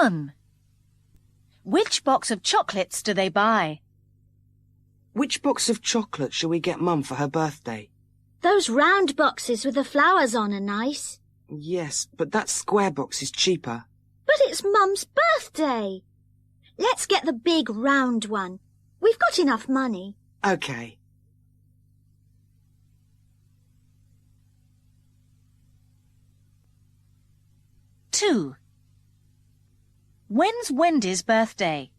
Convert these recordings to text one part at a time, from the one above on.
1. Which box of chocolates do they buy? Which box of chocolate shall we get Mum for her birthday? Those round boxes with the flowers on are nice. Yes, but that square box is cheaper. But it's Mum's birthday. Let's get the big round one. We've got enough money. OK. Two. When's Wendy's birthday?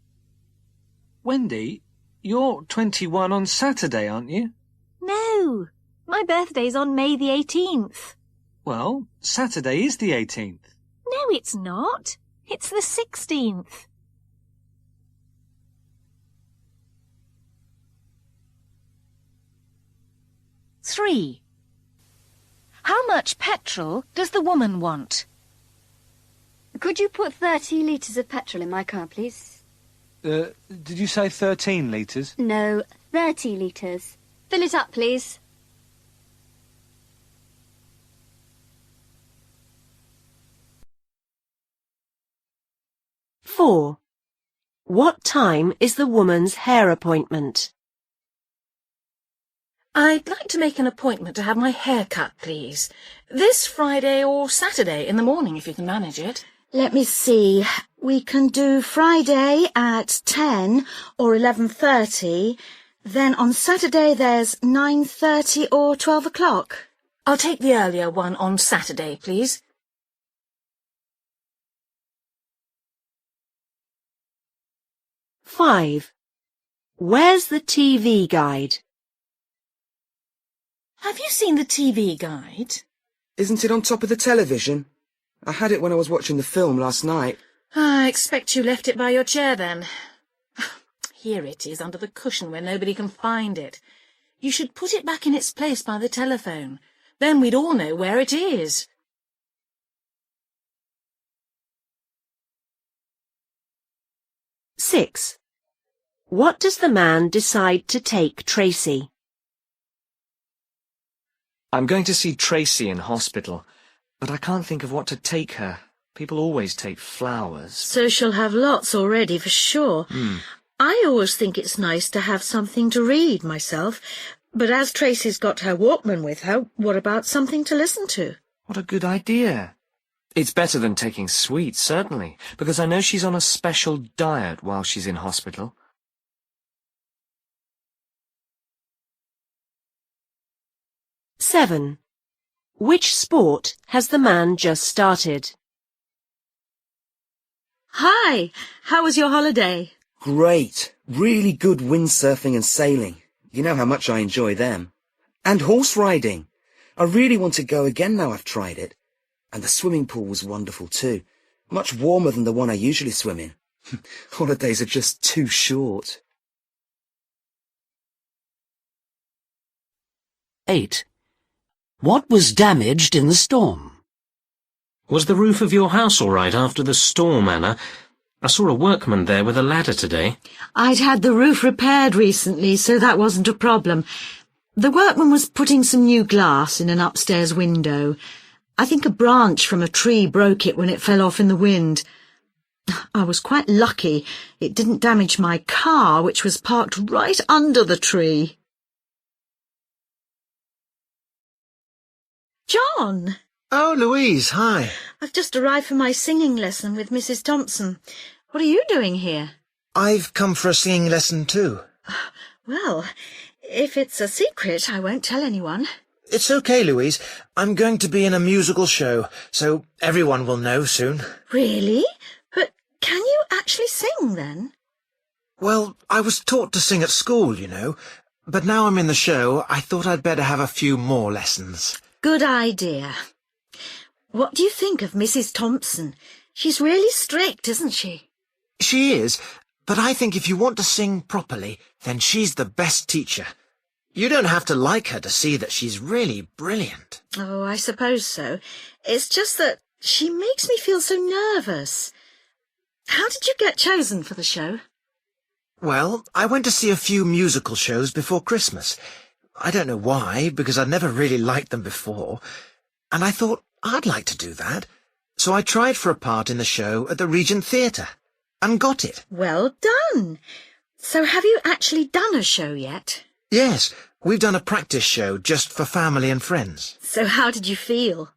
Wendy, you're 21 on Saturday, aren't you? No, my birthday's on May the 18th. Well, Saturday is the 18th. No, it's not. It's the 16th. Three. How much petrol does the woman want? Could you put 30 litres of petrol in my car, please? Did you say 13 litres? No, 30 litres. Fill it up, please. Four. What time is the woman's hair appointment? I'd like to make an appointment to have my hair cut, please. This Friday or Saturday in the morning, if you can manage it. Let me see. We can do Friday at 10 or 11:30. Then on Saturday there's 9:30 or 12 o'clock. I'll take the earlier one on Saturday, please. Five. Where's the TV guide? Have you seen the TV guide? Isn't it on top of the television? I had it when I was watching the film last night. I expect you left it by your chair, then. Here it is, under the cushion where nobody can find it. You should put it back in its place by the telephone. Then we'd all know where it is. Six. What does the man decide to take Tracy? I'm going to see Tracy in hospital, but I can't think of what to take her. People always take flowers. So she'll have lots already, for sure. I always think it's nice to have something to read myself, but as Tracy's got her Walkman with her, what about something to listen to? What a good idea. It's better than taking sweets, certainly, because I know she's on a special diet while she's in hospital. Seven. Which sport has the man just started? Hi, how was your holiday? Great. Really good windsurfing and sailing. You know how much I enjoy them. And horse riding. I really want to go again now I've tried it. And the swimming pool was wonderful too. Much warmer than the one I usually swim in. Holidays are just too short. 8. What was damaged in the storm? Was the roof of your house all right after the storm, Anna? I saw a workman there with a ladder today. I'd had the roof repaired recently, so that wasn't a problem. The workman was putting some new glass in an upstairs window. I think a branch from a tree broke it when it fell off in the wind. I was quite lucky. It didn't damage my car, which was parked right under the tree. John! Oh, Louise, hi. I've just arrived for my singing lesson with Mrs. Thompson. What are you doing here? I've come for a singing lesson too. Well, if it's a secret, I won't tell anyone. It's okay, Louise. I'm going to be in a musical show, so everyone will know soon. Really? But can you actually sing, then? Well, I was taught to sing at school, you know. But now I'm in the show, I thought I'd better have a few more lessons. Good idea. What do you think of Mrs. Thompson? She's really strict, isn't she? She is, but I think if you want to sing properly, then she's the best teacher. You don't have to like her to see that she's really brilliant. Oh, I suppose so. It's just that she makes me feel so nervous. How did you get chosen for the show? Well, I went to see a few musical shows before Christmas. I don't know why, because I'd never really liked them before. And I thought I'd like to do that. So I tried for a part in the show at the Regent Theatre and got it. Well done. So have you actually done a show yet? Yes, we've done a practice show just for family and friends. So how did you feel?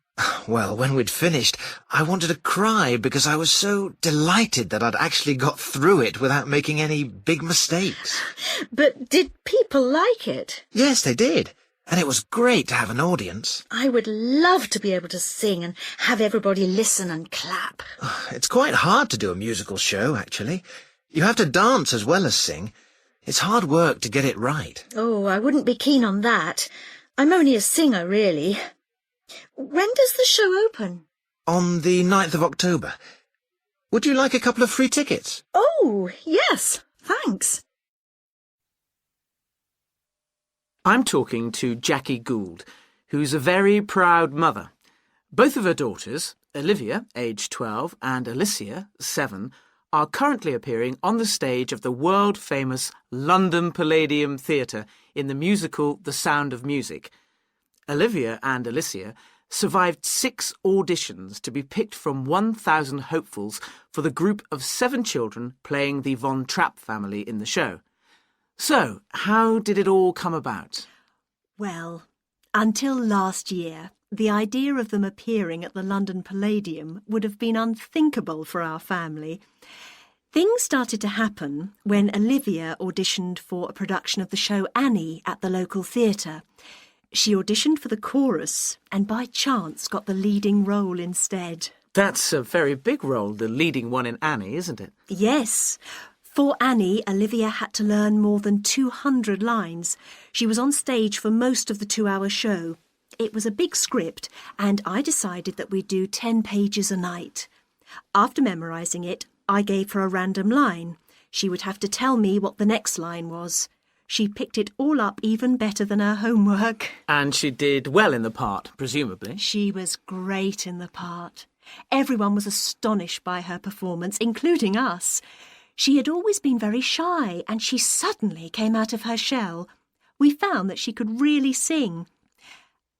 Well, when we'd finished, I wanted to cry because I was so delighted that I'd actually got through it without making any big mistakes. But did people like it? Yes, they did. And it was great to have an audience. I would love to be able to sing and have everybody listen and clap. It's quite hard to do a musical show, actually. You have to dance as well as sing. It's hard work to get it right. Oh, I wouldn't be keen on that. I'm only a singer, really. When does the show open? On the 9th of October. Would you like a couple of free tickets? Oh, yes, thanks. I'm talking to Jackie Gould, who's a very proud mother. Both of her daughters, Olivia, aged 12, and Alicia, 7, are currently appearing on the stage of the world-famous London Palladium Theatre in the musical The Sound of Music. Olivia and Alicia survived 6 auditions to be picked from 1,000 hopefuls for the group of 7 children playing the Von Trapp family in the show. So, how did it all come about? Well, until last year, the idea of them appearing at the London Palladium would have been unthinkable for our family. Things started to happen when Olivia auditioned for a production of the show Annie at the local theatre. She auditioned for the chorus and by chance got the leading role instead. That's a very big role, the leading one in Annie, isn't it? Yes. For Annie, Olivia had to learn more than 200 lines. She was on stage for most of the 2-hour show. It was a big script, and I decided that we'd do 10 pages a night. After memorising it, I gave her a random line. She would have to tell me what the next line was. She picked it all up even better than her homework. And she did well in the part, presumably. She was great in the part. Everyone was astonished by her performance, including us. She had always been very shy, and she suddenly came out of her shell. We found that she could really sing.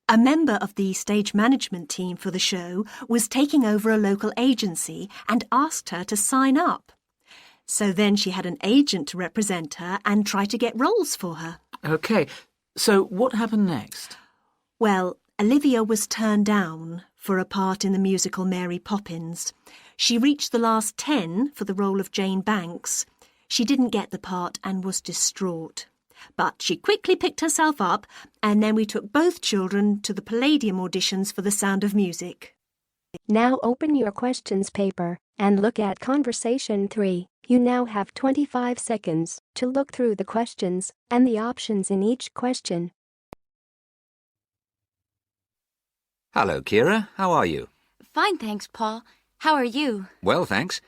A member of the stage management team for the show was taking over a local agency and asked her to sign up. So then she had an agent to represent her and try to get roles for her. OK, so what happened next? Well, Olivia was turned down for a part in the musical Mary Poppins. She reached the last 10 for the role of Jane Banks. She didn't get the part and was distraught. But she quickly picked herself up, and then we took both children to the Palladium auditions for The Sound of Music. Now open your questions paper and look at Conversation 3. You now have 25 seconds to look through the questions and the options in each question. Hello, Kira. How are you? Fine, thanks, Paul. How are you? Well, thanks.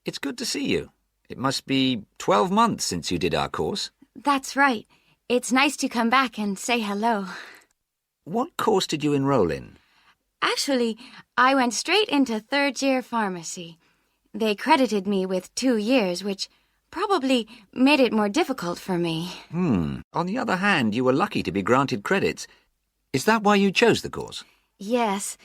It's good to see you. It must be 12 months since you did our course. That's right. It's nice to come back and say hello. What course did you enroll in? Actually, I went straight into third-year pharmacy. They credited me with 2 years, which probably made it more difficult for me. On the other hand, you were lucky to be granted credits. Is that why you chose the course? Yes,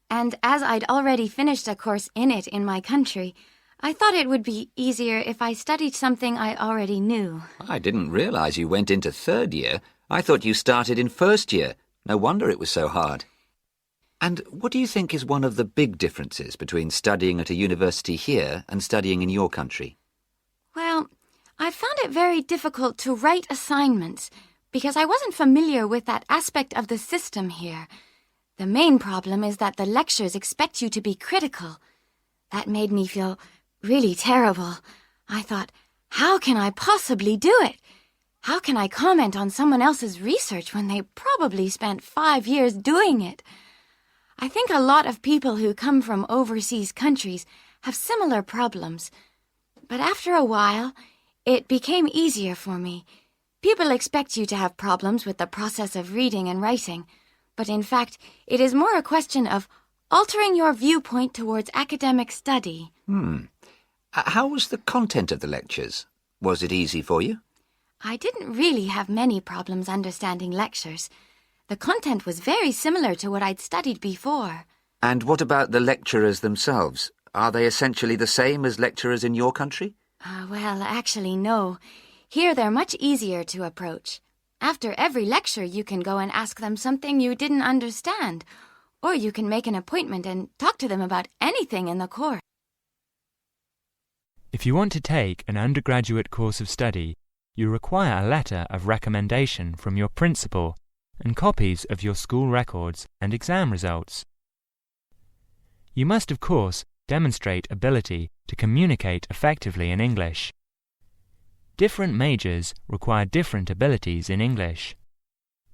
and as I'd already finished a course in it in my country, I thought it would be easier if I studied something I already knew. I didn't realize you went into 3rd year. I thought you started in 1st year. No wonder it was so hard. And what do you think is one of the big differences between studying at a university here and studying in your country? Well, I found it very difficult to write assignments because I wasn't familiar with that aspect of the system here. The main problem is that the lectures expect you to be critical. That made me feel really terrible. I thought, how can I possibly do it? How can I comment on someone else's research when they probably spent 5 years doing it? I think a lot of people who come from overseas countries have similar problems. But after a while, it became easier for me. People expect you to have problems with the process of reading and writing, but in fact, it is more a question of altering your viewpoint towards academic study. How was the content of the lectures? Was it easy for you? I didn't really have many problems understanding lectures. The content was very similar to what I'd studied before. And what about the lecturers themselves? Are they essentially the same as lecturers in your country? Well, actually, no. Here they're much easier to approach. After every lecture, you can go and ask them something you didn't understand, or you can make an appointment and talk to them about anything in the course. If you want to take an undergraduate course of study, you require a letter of recommendation from your principal and copies of your school records and exam results. You must, of course, demonstrate ability to communicate effectively in English. Different majors require different abilities in English.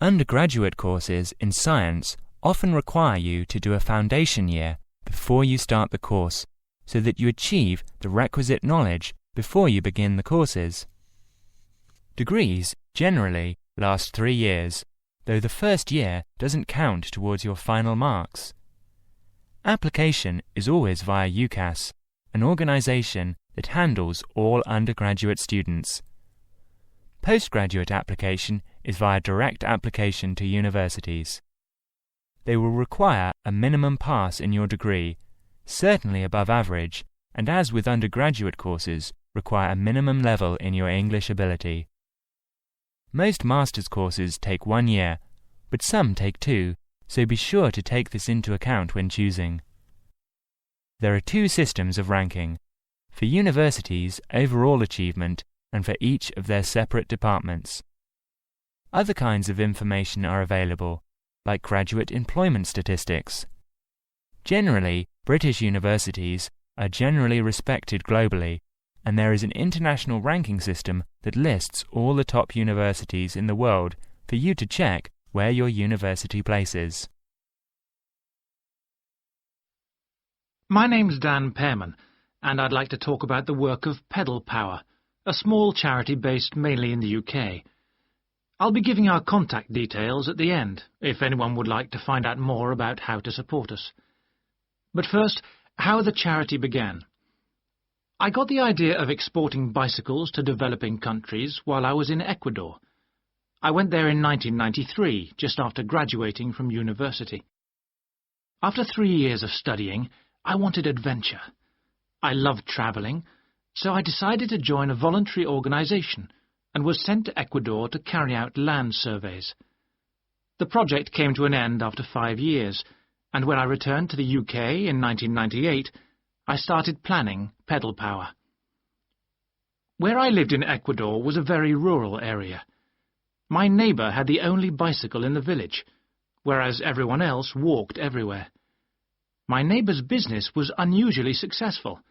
Undergraduate courses in science often require you to do a foundation year before you start the course, so that you achieve the requisite knowledge before you begin the courses. Degrees generally last 3 years, though the first year doesn't count towards your final marks. Application is always via UCAS, an organisation that handles all undergraduate students. Postgraduate application is via direct application to universities. They will require a minimum pass in your degree, certainly above average, and as with undergraduate courses, require a minimum level in your English ability. Most master's courses take 1 year, but some take 2, so be sure to take this into account when choosing. There are 2 systems of ranking, for universities' overall achievement and for each of their separate departments. Other kinds of information are available, like graduate employment statistics. Generally, British universities are generally respected globally, and there is an international ranking system that lists all the top universities in the world for you to check where your university places. My name's Dan Pearman, and I'd like to talk about the work of Pedal Power, a small charity based mainly in the UK. I'll be giving our contact details at the end, if anyone would like to find out more about how to support us. But first, how the charity began. I got the idea of exporting bicycles to developing countries while I was in Ecuador. I went there in 1993, just after graduating from university. After 3 years of studying, I wanted adventure. I loved travelling, so I decided to join a voluntary organisation and was sent to Ecuador to carry out land surveys. The project came to an end after 5 years, and when I returned to the UK in 1998, I started planning Pedal Power. Where I lived in Ecuador was a very rural area. My neighbour had the only bicycle in the village, whereas everyone else walked everywhere. My neighbour's business was unusually successful,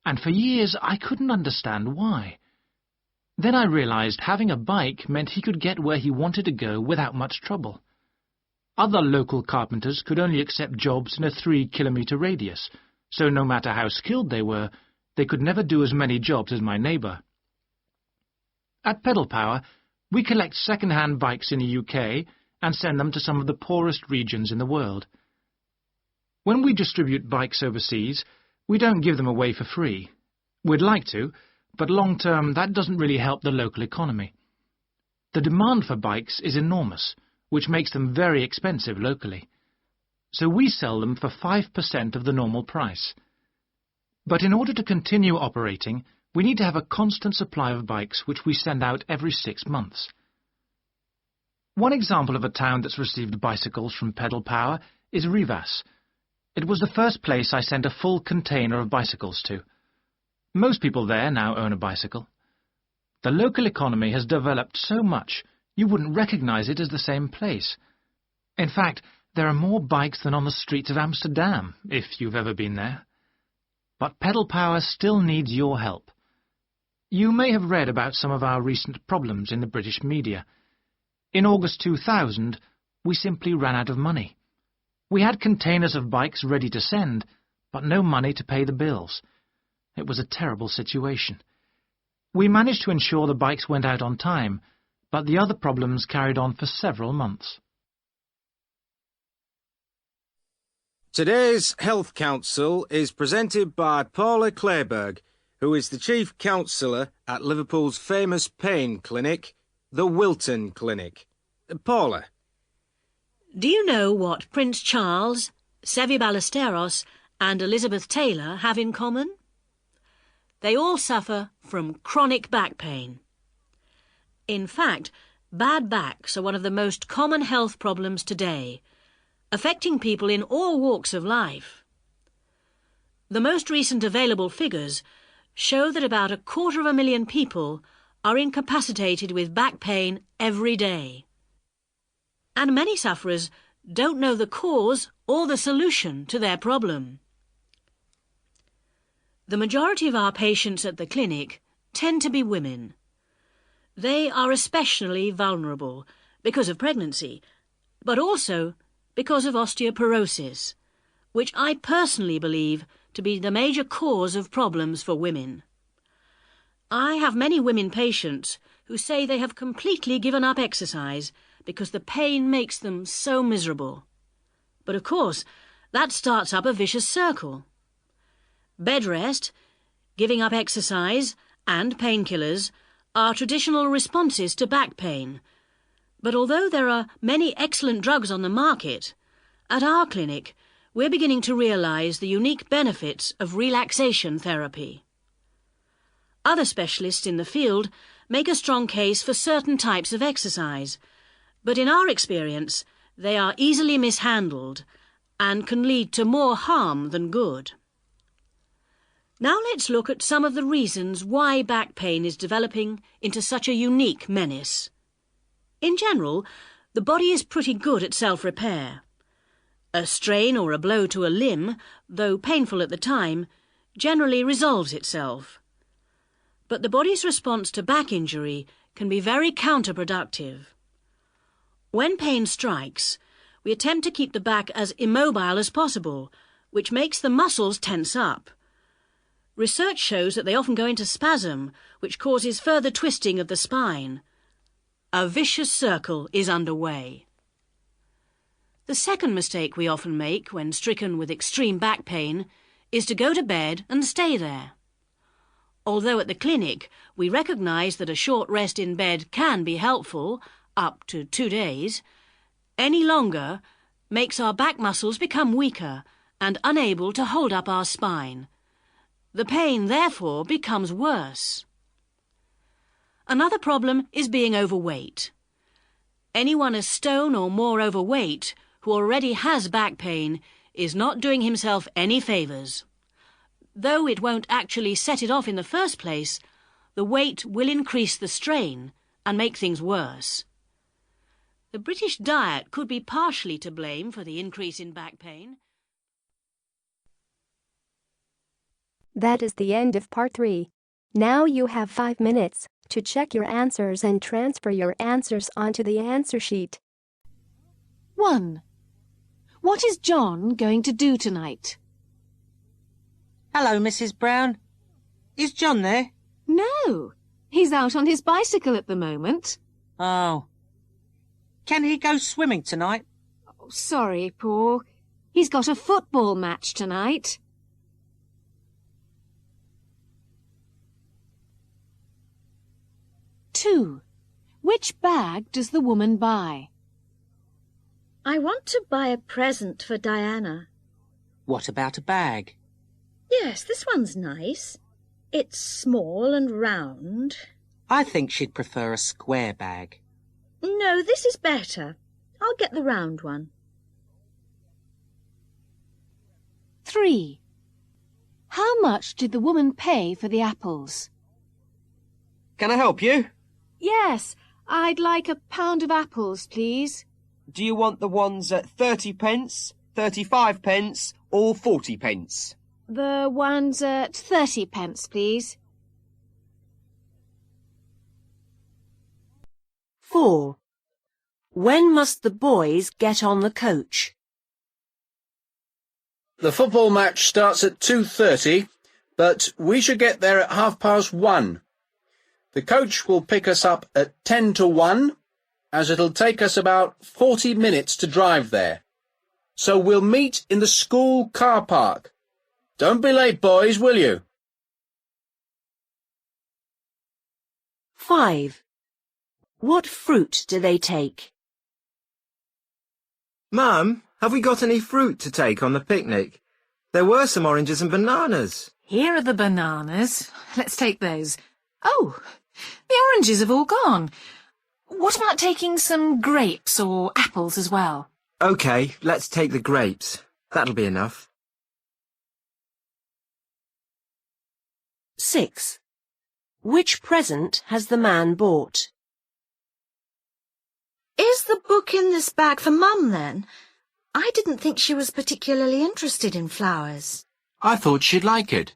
and for years I couldn't understand why. Then I realised having a bike meant he could get where he wanted to go without much trouble. Other local carpenters could only accept jobs in a 3-kilometre radius, so no matter how skilled they were, they could never do as many jobs as my neighbour. At Pedal Power, we collect second-hand bikes in the UK and send them to some of the poorest regions in the world. When we distribute bikes overseas, we don't give them away for free. We'd like to, but long-term that doesn't really help the local economy. The demand for bikes is enormous, which makes them very expensive locally. So we sell them for 5% of the normal price. But in order to continue operating, we need to have a constant supply of bikes which we send out every 6 months. One example of a town that's received bicycles from Pedal Power is Rivas. It was the first place I sent a full container of bicycles to. Most people there now own a bicycle. The local economy has developed so much, you wouldn't recognise it as the same place. In fact, there are more bikes than on the streets of Amsterdam, if you've ever been there. But Pedal Power still needs your help. You may have read about some of our recent problems in the British media. In August 2000, we simply ran out of money. We had containers of bikes ready to send, but no money to pay the bills. It was a terrible situation. We managed to ensure the bikes went out on time, but the other problems carried on for several months. Today's Health Council is presented by Paula Clayburgh, who is the Chief Counsellor at Liverpool's famous pain clinic, the Wilton Clinic. Paula. Do you know what Prince Charles Sevi Ballesteros and Elizabeth Taylor have in common? They all suffer from chronic back pain. In fact, bad backs are one of the most common health problems today, affecting people in all walks of life. The most recent available figures show that about 250,000 people are incapacitated with back pain every day. And many sufferers don't know the cause or the solution to their problem. The majority of our patients at the clinic tend to be women. They are especially vulnerable because of pregnancy, but also because of osteoporosis, which I personally believe to be the major cause of problems for women. I have many women patients who say they have completely given up exercise because the pain makes them so miserable. But of course, that starts up a vicious circle. Bed rest, giving up exercise, and painkillers are traditional responses to back pain. But although there are many excellent drugs on the market, at our clinic we're beginning to realise the unique benefits of relaxation therapy. Other specialists in the field make a strong case for certain types of exercise, but in our experience they are easily mishandled and can lead to more harm than good. Now let's look at some of the reasons why back pain is developing into such a unique menace. In general, the body is pretty good at self-repair. A strain or a blow to a limb, though painful at the time, generally resolves itself. But the body's response to back injury can be very counterproductive. When pain strikes, we attempt to keep the back as immobile as possible, which makes the muscles tense up. Research shows that they often go into spasm, which causes further twisting of the spine. A vicious circle is underway. The second mistake we often make when stricken with extreme back pain is to go to bed and stay there. Although at the clinic we recognise that a short rest in bed can be helpful, up to 2 days, any longer makes our back muscles become weaker and unable to hold up our spine. The pain, therefore, becomes worse. Another problem is being overweight. Anyone a stone or more overweight who already has back pain is not doing himself any favours. Though it won't actually set it off in the first place, the weight will increase the strain and make things worse. The British diet could be partially to blame for the increase in back pain. That is the end of part 3. Now you have 5 minutes to check your answers and transfer your answers onto the answer sheet. 1. What is John going to do tonight? Hello, Mrs. Brown. Is John there? No, he's out on his bicycle at the moment. Oh. Can he go swimming tonight? Oh, sorry, Paul. He's got a football match tonight. 2. Which bag does the woman buy? I want to buy a present for Diana. What about a bag? Yes, this one's nice. It's small and round. I think she'd prefer a square bag. No, this is better. I'll get the round one. 3. How much did the woman pay for the apples? Can I help you? Yes, I'd like a pound of apples, please. Do you want the ones at 30 pence, 35 pence, or 40 pence? The ones at 30 pence, please. 4. When must the boys get on the coach? The football match starts at 2:30, but we should get there at 1:30. The coach will pick us up at 10 to 1, as it'll take us about 40 minutes to drive there. So we'll meet in the school car park. Don't be late, boys, will you? 5. What fruit do they take? Mum, have we got any fruit to take on the picnic? There were some oranges and bananas. Here are the bananas. Let's take those. Oh, the oranges have all gone. What about taking some grapes or apples as well? OK, let's take the grapes. That'll be enough. 6. Which present has the man bought? Is the book in this bag for Mum, then? I didn't think she was particularly interested in flowers. I thought she'd like it,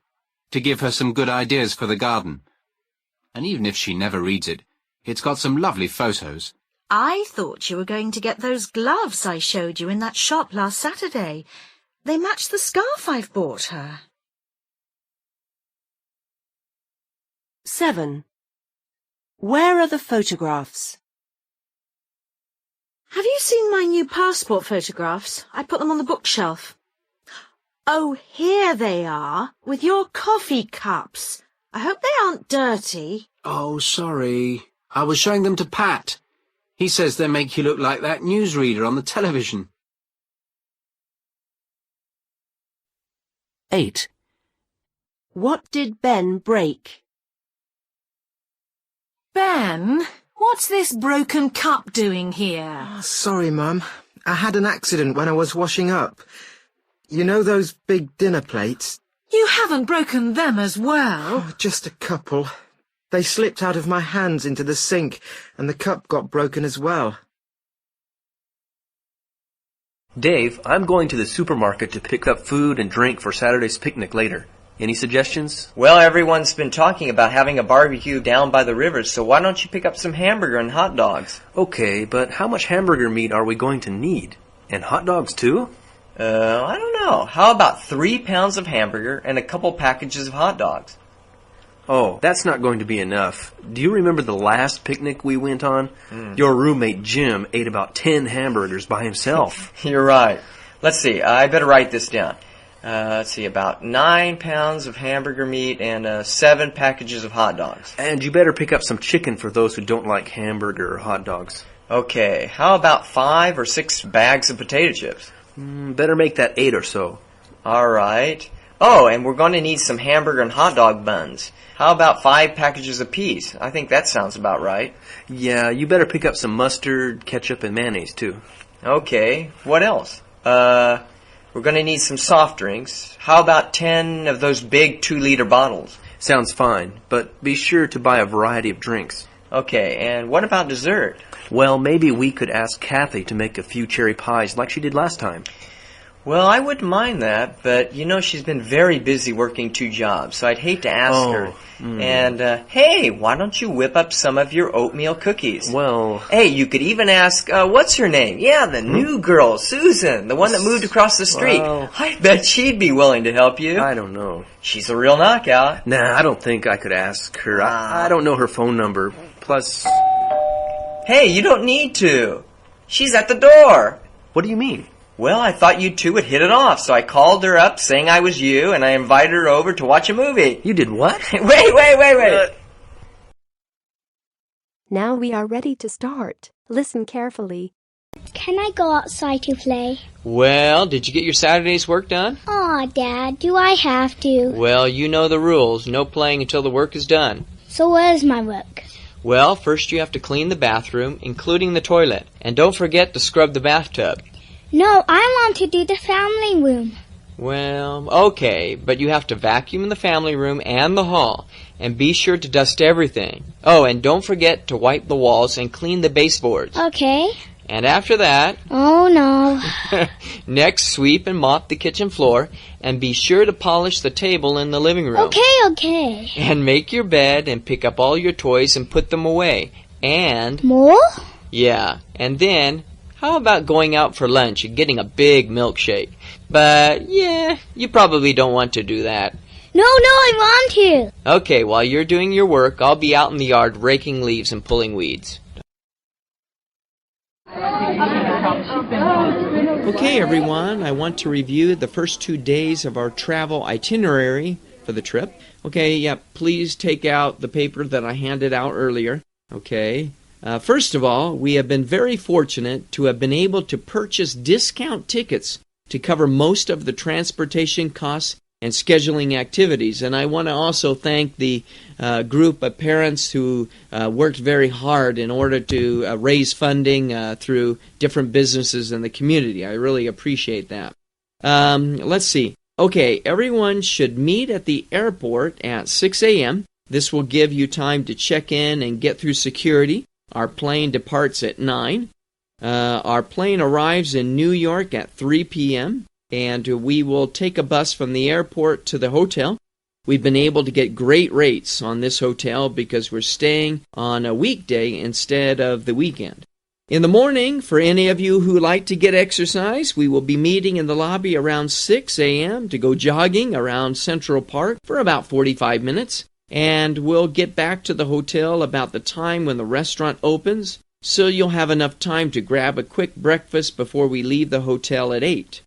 to give her some good ideas for the garden. And even if she never reads it, it's got some lovely photos. I thought you were going to get those gloves I showed you in that shop last Saturday. They match the scarf I've bought her. 7. Where are the photographs? Have you seen my new passport photographs? I put them on the bookshelf. Oh, here they are, with your coffee cups. I hope they aren't dirty. Oh, sorry. I was showing them to Pat. He says they make you look like that newsreader on the television. 8. What did Ben break? Ben, what's this broken cup doing here? Oh, sorry, Mum. I had an accident when I was washing up. You know those big dinner plates? You haven't broken them as well. Oh, just a couple. They slipped out of my hands into the sink, and the cup got broken as well. Dave, I'm going to the supermarket to pick up food and drink for Saturday's picnic later. Any suggestions? Well, everyone's been talking about having a barbecue down by the river, so why don't you pick up some hamburger and hot dogs? Okay, but how much hamburger meat are we going to need? And hot dogs too? I don't know. How about 3 pounds of hamburger and a couple packages of hot dogs? Oh, that's not going to be enough. Do you remember the last picnic we went on? Your roommate Jim ate about 10 hamburgers by himself. You're right. Let's see. I better write this down. Let's see. About 9 pounds of hamburger meat and 7 packages of hot dogs. And you better pick up some chicken for those who don't like hamburger or hot dogs. Okay. How about 5 or 6 bags of potato chips? Better make that 8 or so. All right. Oh, and we're going to need some hamburger and hot dog buns. How about 5 packages apiece? I think that sounds about right. Yeah, you better pick up some mustard, ketchup, and mayonnaise, too. Okay. What else? We're going to need some soft drinks. How about 10 of those big 2-liter bottles? Sounds fine, but be sure to buy a variety of drinks. Okay, and what about dessert? Well, maybe we could ask Kathy to make a few cherry pies like she did last time. Well, I wouldn't mind that, but you know she's been very busy working 2 jobs, so I'd hate to ask her. And, hey, why don't you whip up some of your oatmeal cookies? Well... Hey, you could even ask, what's her name? Yeah, the new girl, Susan, the one that moved across the street. Well, I bet she'd be willing to help you. I don't know. She's a real knockout. Nah, I don't think I could ask her. I don't know her phone number. Plus... Hey, you don't need to. She's at the door. What do you mean? Well, I thought you two would hit it off, so I called her up saying I was you, and I invited her over to watch a movie. You did what? Wait. Now we are ready to start. Listen carefully. Can I go outside to play? Well, did you get your Saturday's work done? Aw, Dad, do I have to? Well, you know the rules. No playing until the work is done. So what is my work? Well, first you have to clean the bathroom, including the toilet. And don't forget to scrub the bathtub. No, I want to do the family room. Well, okay, but you have to vacuum the family room and the hall. And be sure to dust everything. Oh, and don't forget to wipe the walls and clean the baseboards. Okay. And after that... Oh, no. Next, sweep and mop the kitchen floor. And be sure to polish the table in the living room. Okay. And make your bed and pick up all your toys and put them away. And... More? Yeah. And then... How about going out for lunch and getting a big milkshake? But, yeah, you probably don't want to do that. No, I want to. Okay, while you're doing your work, I'll be out in the yard raking leaves and pulling weeds. Okay, everyone, I want to review the first 2 days of our travel itinerary for the trip. Okay, please take out the paper that I handed out earlier. Okay. First of all, we have been very fortunate to have been able to purchase discount tickets to cover most of the transportation costs and scheduling activities. And I want to also thank the group of parents who worked very hard in order to raise funding through different businesses in the community. I really appreciate that. Let's see. Okay, everyone should meet at the airport at 6 a.m. This will give you time to check in and get through security. Our plane departs at 9. Our plane arrives in New York at 3 p.m. and we will take a bus from the airport to the hotel. We've been able to get great rates on this hotel because we're staying on a weekday instead of the weekend. In the morning, for any of you who like to get exercise, we will be meeting in the lobby around 6 a.m. to go jogging around Central Park for about 45 minutes. And we'll get back to the hotel about the time when the restaurant opens, so you'll have enough time to grab a quick breakfast before we leave the hotel at 8.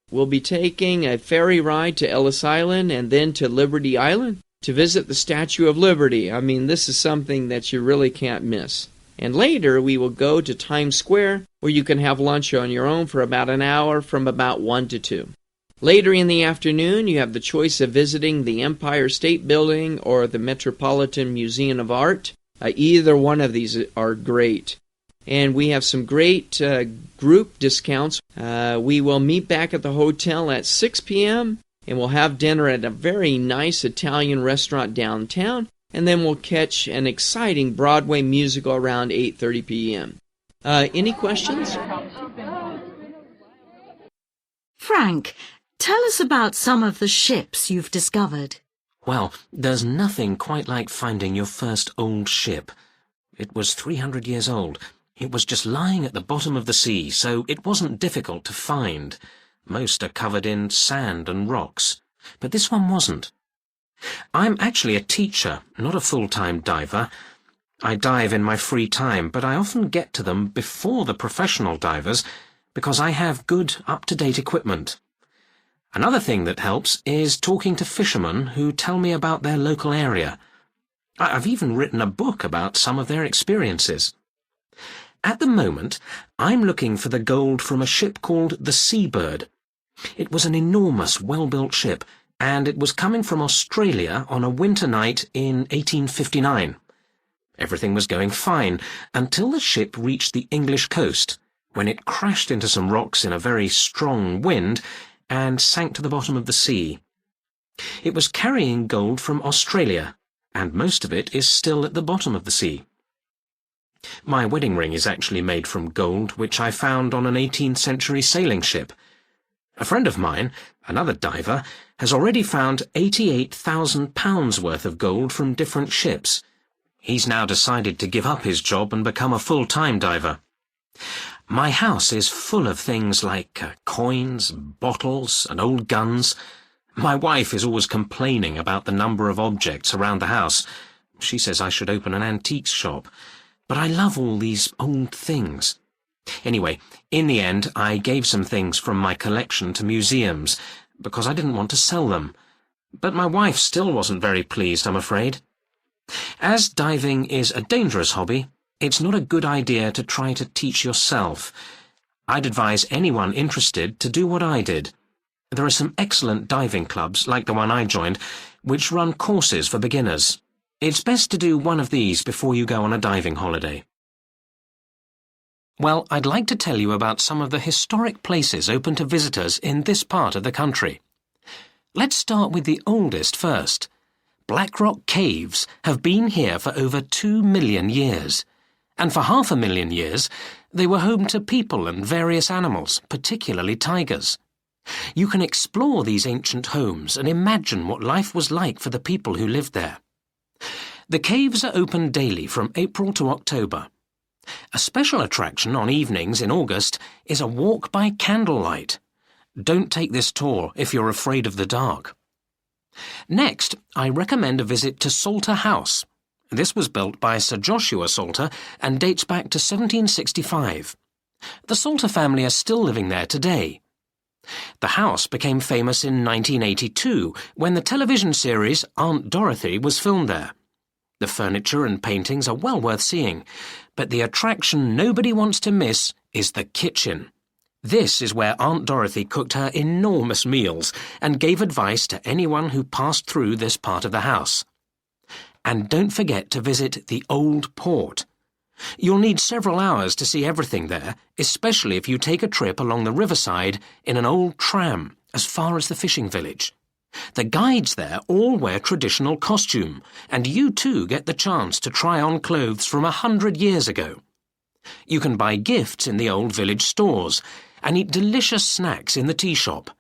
We'll be taking a ferry ride to Ellis Island and then to Liberty Island to visit the Statue of Liberty. I mean, this is something that you really can't miss. And later we will go to Times Square, where you can have lunch on your own for about an hour from about 1 to 2. Later in the afternoon, you have the choice of visiting the Empire State Building or the Metropolitan Museum of Art. Either one of these are great. And we have some great group discounts. We will meet back at the hotel at 6 p.m. and we'll have dinner at a very nice Italian restaurant downtown. And then we'll catch an exciting Broadway musical around 8:30 p.m. Any questions? Frank, tell us about some of the ships you've discovered. Well, there's nothing quite like finding your first old ship. It was 300 years old. It was just lying at the bottom of the sea, so it wasn't difficult to find. Most are covered in sand and rocks, but this one wasn't. I'm actually a teacher, not a full-time diver. I dive in my free time, but I often get to them before the professional divers because I have good, up-to-date equipment. Another thing that helps is talking to fishermen who tell me about their local area. I've even written a book about some of their experiences. At the moment, I'm looking for the gold from a ship called the Seabird. It was an enormous, well-built ship, and it was coming from Australia on a winter night in 1859. Everything was going fine until the ship reached the English coast, when it crashed into some rocks in a very strong wind and sank to the bottom of the sea. It was carrying gold from Australia, and most of it is still at the bottom of the sea. My wedding ring is actually made from gold, which I found on an 18th century sailing ship. A friend of mine, another diver, has already found £88,000 worth of gold from different ships. He's now decided to give up his job and become a full-time diver. My house is full of things like coins, bottles, and old guns. My wife is always complaining about the number of objects around the house. She says I should open an antiques shop. But I love all these old things. Anyway, in the end, I gave some things from my collection to museums, because I didn't want to sell them. But my wife still wasn't very pleased, I'm afraid. As diving is a dangerous hobby, it's not a good idea to try to teach yourself. I'd advise anyone interested to do what I did. There are some excellent diving clubs, like the one I joined, which run courses for beginners. It's best to do one of these before you go on a diving holiday. Well, I'd like to tell you about some of the historic places open to visitors in this part of the country. Let's start with the oldest first. Black Rock Caves have been here for over 2 million years, and for 500,000 years they were home to people and various animals, particularly tigers. You can explore these ancient homes and imagine what life was like for the people who lived there. The caves are open daily from April to October. A special attraction on evenings in August is a walk by candlelight. Don't take this tour if you're afraid of the dark. Next, I recommend a visit to Salter House. This was built by Sir Joshua Salter and dates back to 1765. The Salter family are still living there today. The house became famous in 1982 when the television series Aunt Dorothy was filmed there. The furniture and paintings are well worth seeing, but the attraction nobody wants to miss is the kitchen. This is where Aunt Dorothy cooked her enormous meals and gave advice to anyone who passed through this part of the house. And don't forget to visit the Old Port. You'll need several hours to see everything there, especially if you take a trip along the riverside in an old tram as far as the fishing village. The guides there all wear traditional costume, and you too get the chance to try on clothes from 100 years ago. You can buy gifts in the old village stores and eat delicious snacks in the tea shop.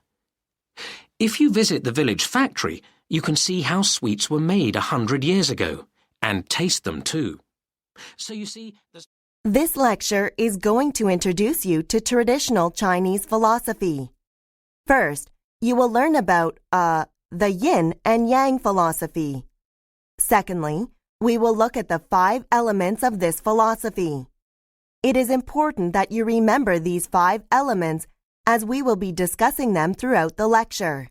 If you visit the village factory, you can see how sweets were made 100 years ago, and taste them too. So you see, this lecture is going to introduce you to traditional Chinese philosophy. First, you will learn about, the yin and yang philosophy. Secondly, we will look at the 5 elements of this philosophy. It is important that you remember these 5 elements as we will be discussing them throughout the lecture.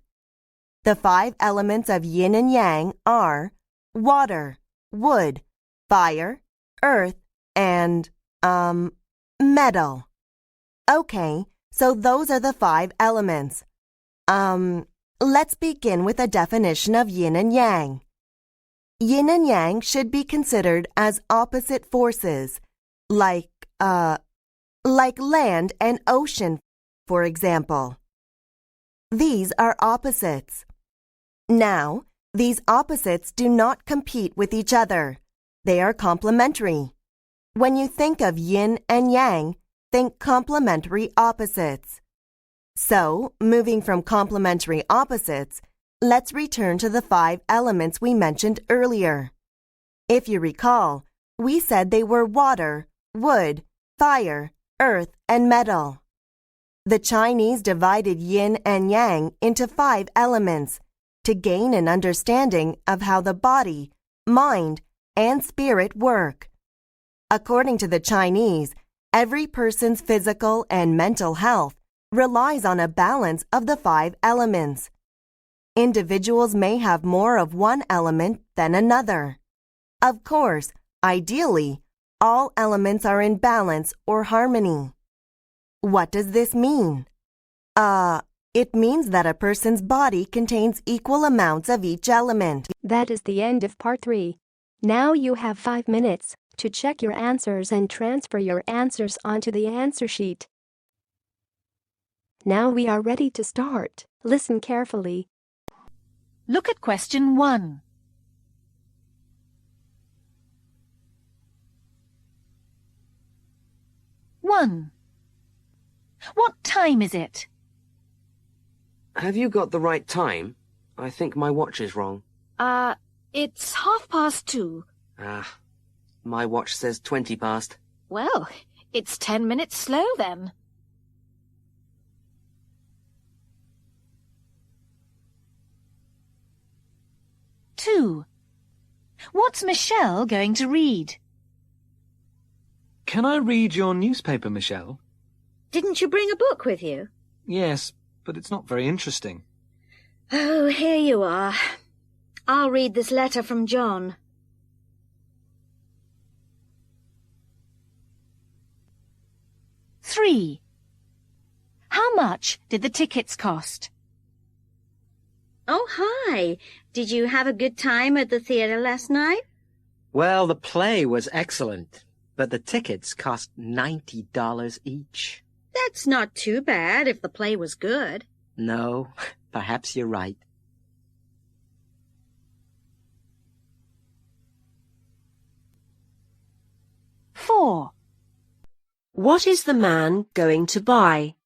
The 5 elements of yin and yang are water, wood, fire, earth, and, metal. Okay, so those are the 5 elements. Let's begin with a definition of yin and yang. Yin and yang should be considered as opposite forces, like land and ocean, for example. These are opposites. Now, these opposites do not compete with each other. They are complementary. When you think of yin and yang, think complementary opposites. So, moving from complementary opposites, let's return to the 5 elements we mentioned earlier. If you recall, we said they were water, wood, fire, earth, and metal. The Chinese divided yin and yang into 5 elements to gain an understanding of how the body, mind, and spirit work. According to the Chinese, every person's physical and mental health relies on a balance of the 5 elements. Individuals may have more of one element than another. Of course, ideally, all elements are in balance or harmony. What does this mean? It means that a person's body contains equal amounts of each element. That is the end of part 3. Now you have 5 minutes to check your answers and transfer your answers onto the answer sheet. Now we are ready to start. Listen carefully. Look at question 1. One. What time is it? Have you got the right time? I think my watch is wrong. It's 2:30. My watch says 20 past. Well, it's 10 minutes slow then. Two. What's Michelle going to read? Can I read your newspaper, Michelle? Didn't you bring a book with you? Yes, but it's not very interesting. Oh, here you are. I'll read this letter from John. Three. How much did the tickets cost? Oh, hi. Did you have a good time at the theatre last night? Well, the play was excellent, but the tickets cost $90 each. That's not too bad if the play was good. No, perhaps you're right. Four. What is the man going to buy?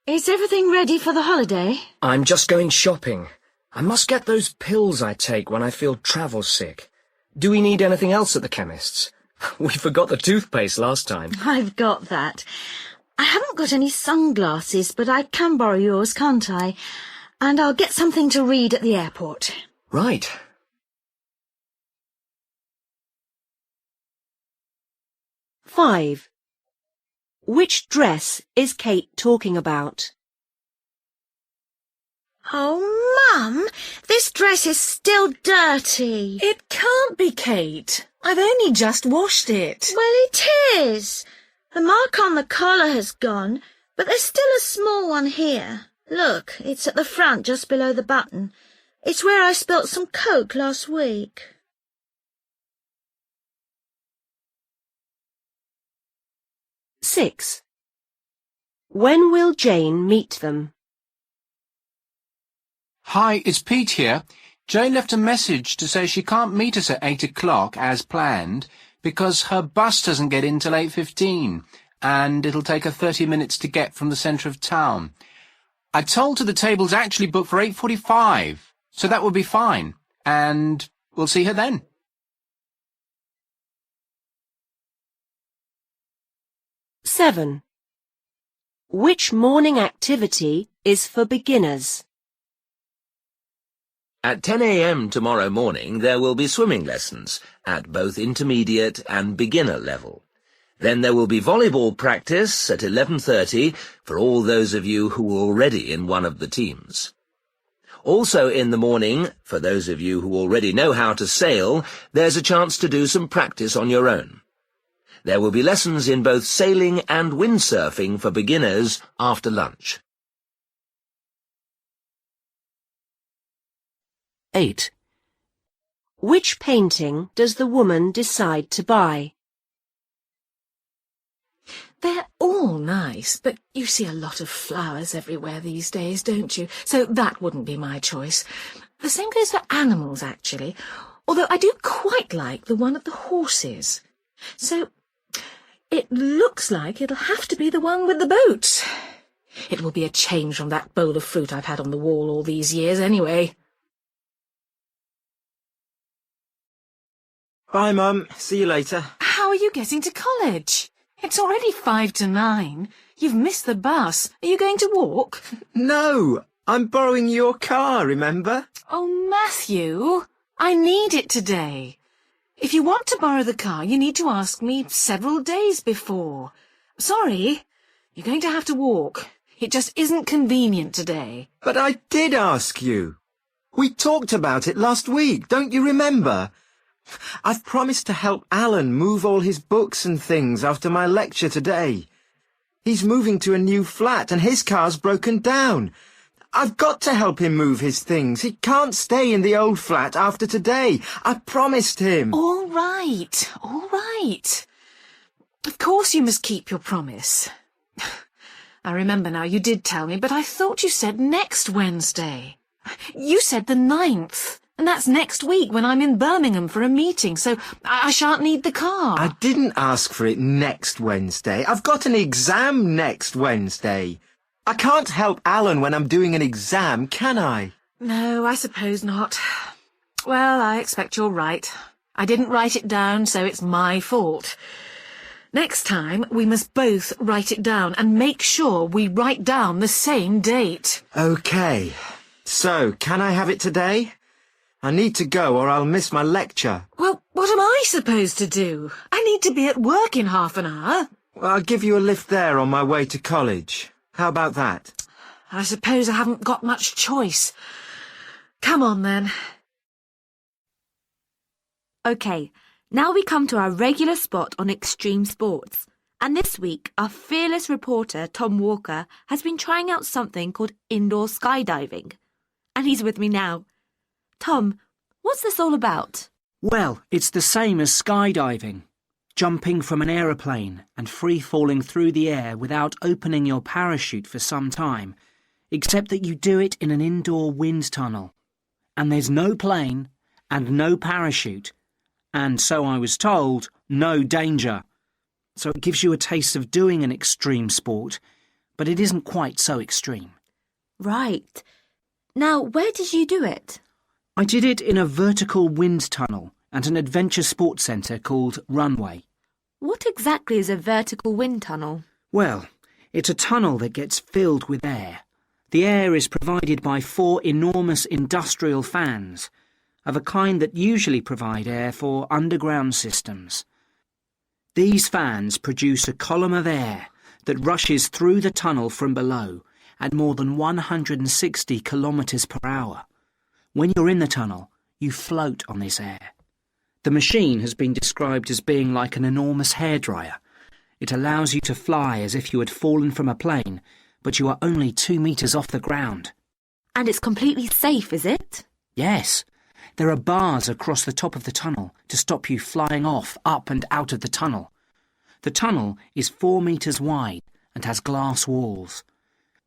Is everything ready for the holiday? I'm just going shopping. I must get those pills I take when I feel travel sick. Do we need anything else at the chemist's? We forgot the toothpaste last time. I've got that. I haven't got any sunglasses, but I can borrow yours, can't I? And I'll get something to read at the airport. Right. Five. Which dress is Kate talking about? Oh, Mum, this dress is still dirty. It can't be, Kate. I've only just washed it. Well, it is. The mark on the collar has gone, but there's still a small one here. Look, it's at the front, just below the button. It's where I spilt some Coke last week. Six. When will Jane meet them? Hi, it's Pete here. Jane left a message to say she can't meet us at 8 o'clock as planned because her bus doesn't get in till 8:15 and it'll take her 30 minutes to get from the centre of town. I told her the table's actually booked for 8:45, so that will be fine, and we'll see her then. Seven. Which morning activity is for beginners? At 10 a.m. tomorrow morning there will be swimming lessons at both intermediate and beginner level. Then there will be volleyball practice at 11:30 for all those of you who are already in one of the teams. Also in the morning, for those of you who already know how to sail, there's a chance to do some practice on your own. There will be lessons in both sailing and windsurfing for beginners after lunch. 8. Which painting does the woman decide to buy? They're all nice, but you see a lot of flowers everywhere these days, don't you? So that wouldn't be my choice. The same goes for animals, actually, although I do quite like the one of the horses. So it looks like it'll have to be the one with the boat. It will be a change from that bowl of fruit I've had on the wall all these years, anyway. Bye, Mum. See you later. How are you getting to college? It's already 9:05. You've missed the bus. Are you going to walk? No, I'm borrowing your car, remember? Oh, Matthew, I need it today. If you want to borrow the car, you need to ask me several days before. Sorry, you're going to have to walk. It just isn't convenient today. But I did ask you. We talked about it last week, don't you remember? I've promised to help Alan move all his books and things after my lecture today. He's moving to a new flat and his car's broken down. I've got to help him move his things. He can't stay in the old flat after today. I promised him. All right, all right. Of course you must keep your promise. I remember now, you did tell me, but I thought you said next Wednesday. You said the 9th. And that's next week when I'm in Birmingham for a meeting, so I shan't need the car. I didn't ask for it next Wednesday. I've got an exam next Wednesday. I can't help Alan when I'm doing an exam, can I? No, I suppose not. Well, I expect you're right. I didn't write it down, so it's my fault. Next time, we must both write it down and make sure we write down the same date. OK. So, can I have it today? I need to go or I'll miss my lecture. Well, what am I supposed to do? I need to be at work in half an hour. Well, I'll give you a lift there on my way to college. How about that? I suppose I haven't got much choice. Come on, then. OK, now we come to our regular spot on extreme sports. And this week, our fearless reporter, Tom Walker, has been trying out something called indoor skydiving. And he's with me now. Tom, what's this all about? Well, it's the same as skydiving. Jumping from an aeroplane and free-falling through the air without opening your parachute for some time, except that you do it in an indoor wind tunnel. And there's no plane and no parachute, and so I was told, no danger. So it gives you a taste of doing an extreme sport, but it isn't quite so extreme. Right. Now, where did you do it? I did it in a vertical wind tunnel at an adventure sports centre called Runway. What exactly is a vertical wind tunnel? Well, it's a tunnel that gets filled with air. The air is provided by 4 enormous industrial fans, of a kind that usually provide air for underground systems. These fans produce a column of air that rushes through the tunnel from below at more than 160 kilometres per hour. When you're in the tunnel, you float on this air. The machine has been described as being like an enormous hairdryer. It allows you to fly as if you had fallen from a plane, but you are only 2 metres off the ground. And it's completely safe, is it? Yes. There are bars across the top of the tunnel to stop you flying off, up and out of the tunnel. The tunnel is 4 metres wide and has glass walls.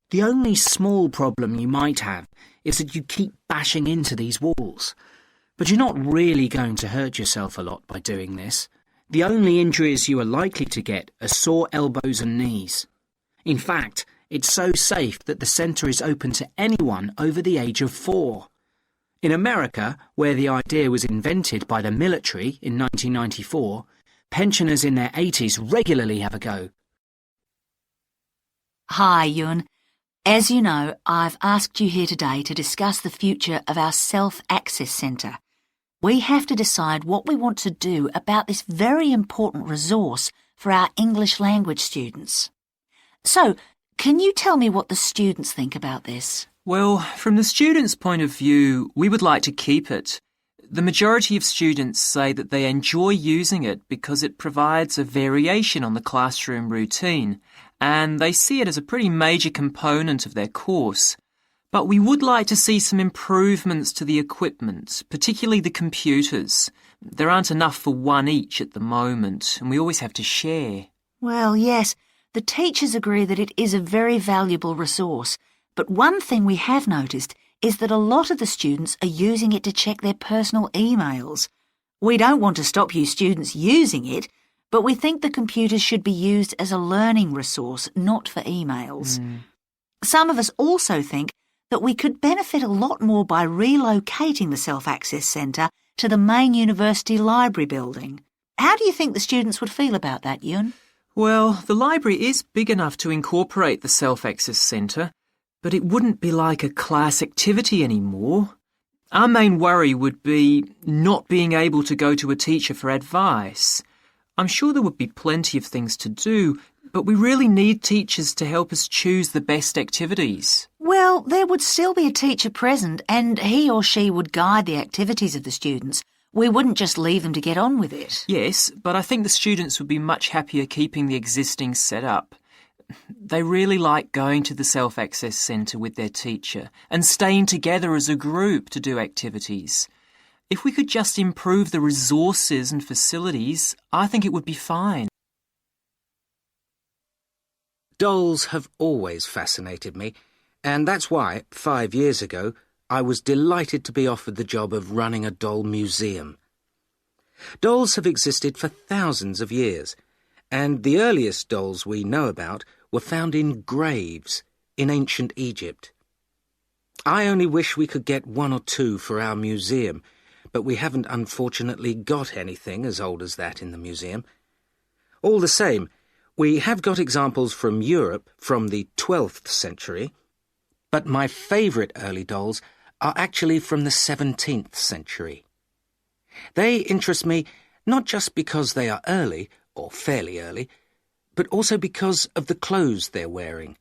The only small problem you might have is that you keep bashing into these walls. But you're not really going to hurt yourself a lot by doing this. The only injuries you are likely to get are sore elbows and knees. In fact, it's so safe that the centre is open to anyone over the age of 4. In America, where the idea was invented by the military in 1994, pensioners in their 80s regularly have a go. Hi, Yun. As you know, I've asked you here today to discuss the future of our Self-Access Centre. We have to decide what we want to do about this very important resource for our English language students. So, can you tell me what the students think about this? Well, from the students' point of view, we would like to keep it. The majority of students say that they enjoy using it because it provides a variation on the classroom routine, and they see it as a pretty major component of their course. But we would like to see some improvements to the equipment, particularly the computers. There aren't enough for one each at the moment, and we always have to share. Well, yes, the teachers agree that it is a very valuable resource. But one thing we have noticed is that a lot of the students are using it to check their personal emails. We don't want to stop you students using it, but we think the computers should be used as a learning resource, not for emails. Some of us also think that we could benefit a lot more by relocating the Self-Access Centre to the main university library building. How do you think the students would feel about that, Yun? Well, the library is big enough to incorporate the Self-Access Centre, but it wouldn't be like a class activity anymore. Our main worry would be not being able to go to a teacher for advice. I'm sure there would be plenty of things to do, but we really need teachers to help us choose the best activities. Well, there would still be a teacher present, and he or she would guide the activities of the students. We wouldn't just leave them to get on with it. Yes, but I think the students would be much happier keeping the existing setup. They really like going to the Self-Access Centre with their teacher and staying together as a group to do activities. If we could just improve the resources and facilities, I think it would be fine. Dolls have always fascinated me, and that's why, 5 years ago, I was delighted to be offered the job of running a doll museum. Dolls have existed for thousands of years, and the earliest dolls we know about were found in graves in ancient Egypt. I only wish we could get 1 or 2 for our museum, but we haven't unfortunately got anything as old as that in the museum. All the same, we have got examples from Europe from the 12th century, but my favourite early dolls are actually from the 17th century. They interest me not just because they are early, or fairly early, but also because of the clothes they're wearing.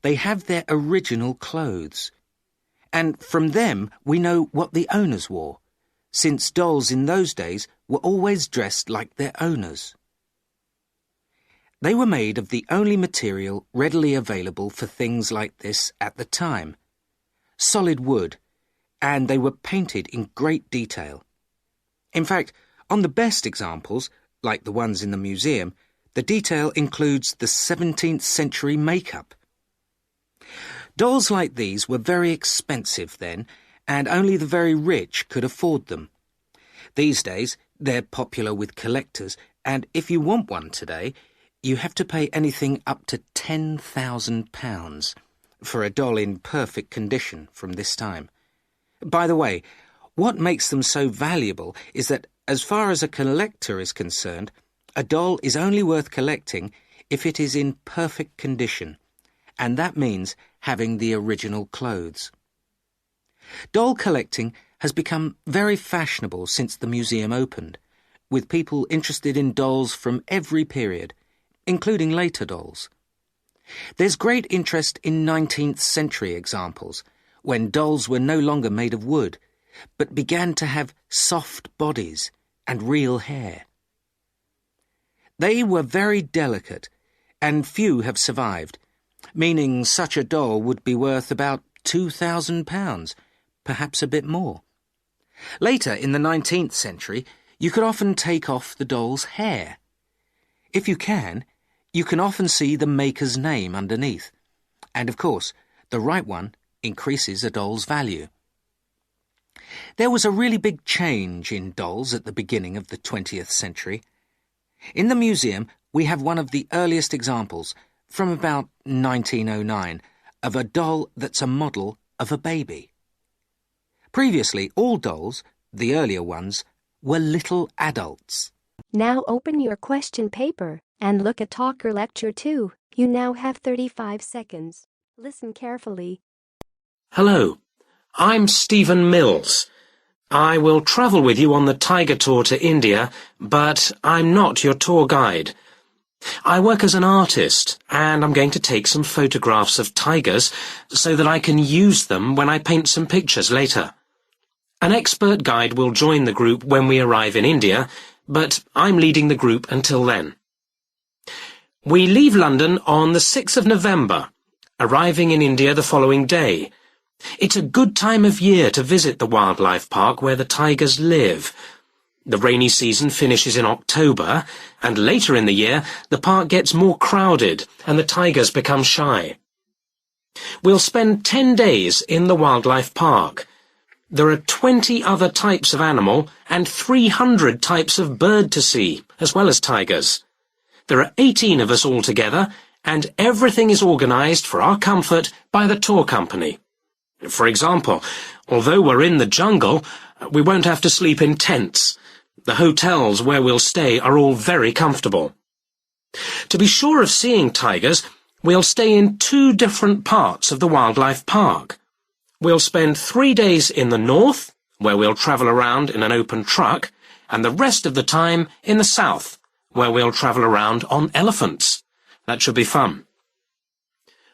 They have their original clothes, and from them we know what the owners wore, since dolls in those days were always dressed like their owners. They were made of the only material readily available for things like this at the time, solid wood, and they were painted in great detail. In fact, on the best examples, like the ones in the museum, the detail includes the 17th century makeup. Dolls like these were very expensive then, and only the very rich could afford them. These days, they're popular with collectors, and if you want one today, you have to pay anything up to £10,000 for a doll in perfect condition from this time. By the way, what makes them so valuable is that, as far as a collector is concerned, a doll is only worth collecting if it is in perfect condition, and that means having the original clothes. Doll collecting has become very fashionable since the museum opened, with people interested in dolls from every period, including later dolls. There's great interest in 19th century examples, when dolls were no longer made of wood, but began to have soft bodies and real hair. They were very delicate, and few have survived, meaning such a doll would be worth about £2,000, perhaps a bit more. Later, in the 19th century, you could often take off the doll's hair. If you can often see the maker's name underneath. And of course, the right one increases a doll's value. There was a really big change in dolls at the beginning of the 20th century. In the museum, we have one of the earliest examples, from about 1909, of a doll that's a model of a baby. Previously, all dolls, the earlier ones, were little adults. Now open your question paper and look at Talker Lecture 2. You now have 35 seconds. Listen carefully. Hello, I'm Stephen Mills. I will travel with you on the Tiger Tour to India, but I'm not your tour guide. I work as an artist, and I'm going to take some photographs of tigers so that I can use them when I paint some pictures later. An expert guide will join the group when we arrive in India, but I'm leading the group until then. We leave London on the 6th of November, arriving in India the following day. It's a good time of year to visit the wildlife park where the tigers live. The rainy season finishes in October, and later in the year the park gets more crowded and the tigers become shy. We'll spend 10 days in the wildlife park. There are 20 other types of animal and 300 types of bird to see, as well as tigers. There are 18 of us all together, and everything is organised for our comfort by the tour company. For example, although we're in the jungle, we won't have to sleep in tents. The hotels where we'll stay are all very comfortable. To be sure of seeing tigers, we'll stay in 2 different parts of the wildlife park. We'll spend 3 days in the north, where we'll travel around in an open truck, and the rest of the time in the south, where we'll travel around on elephants. That should be fun.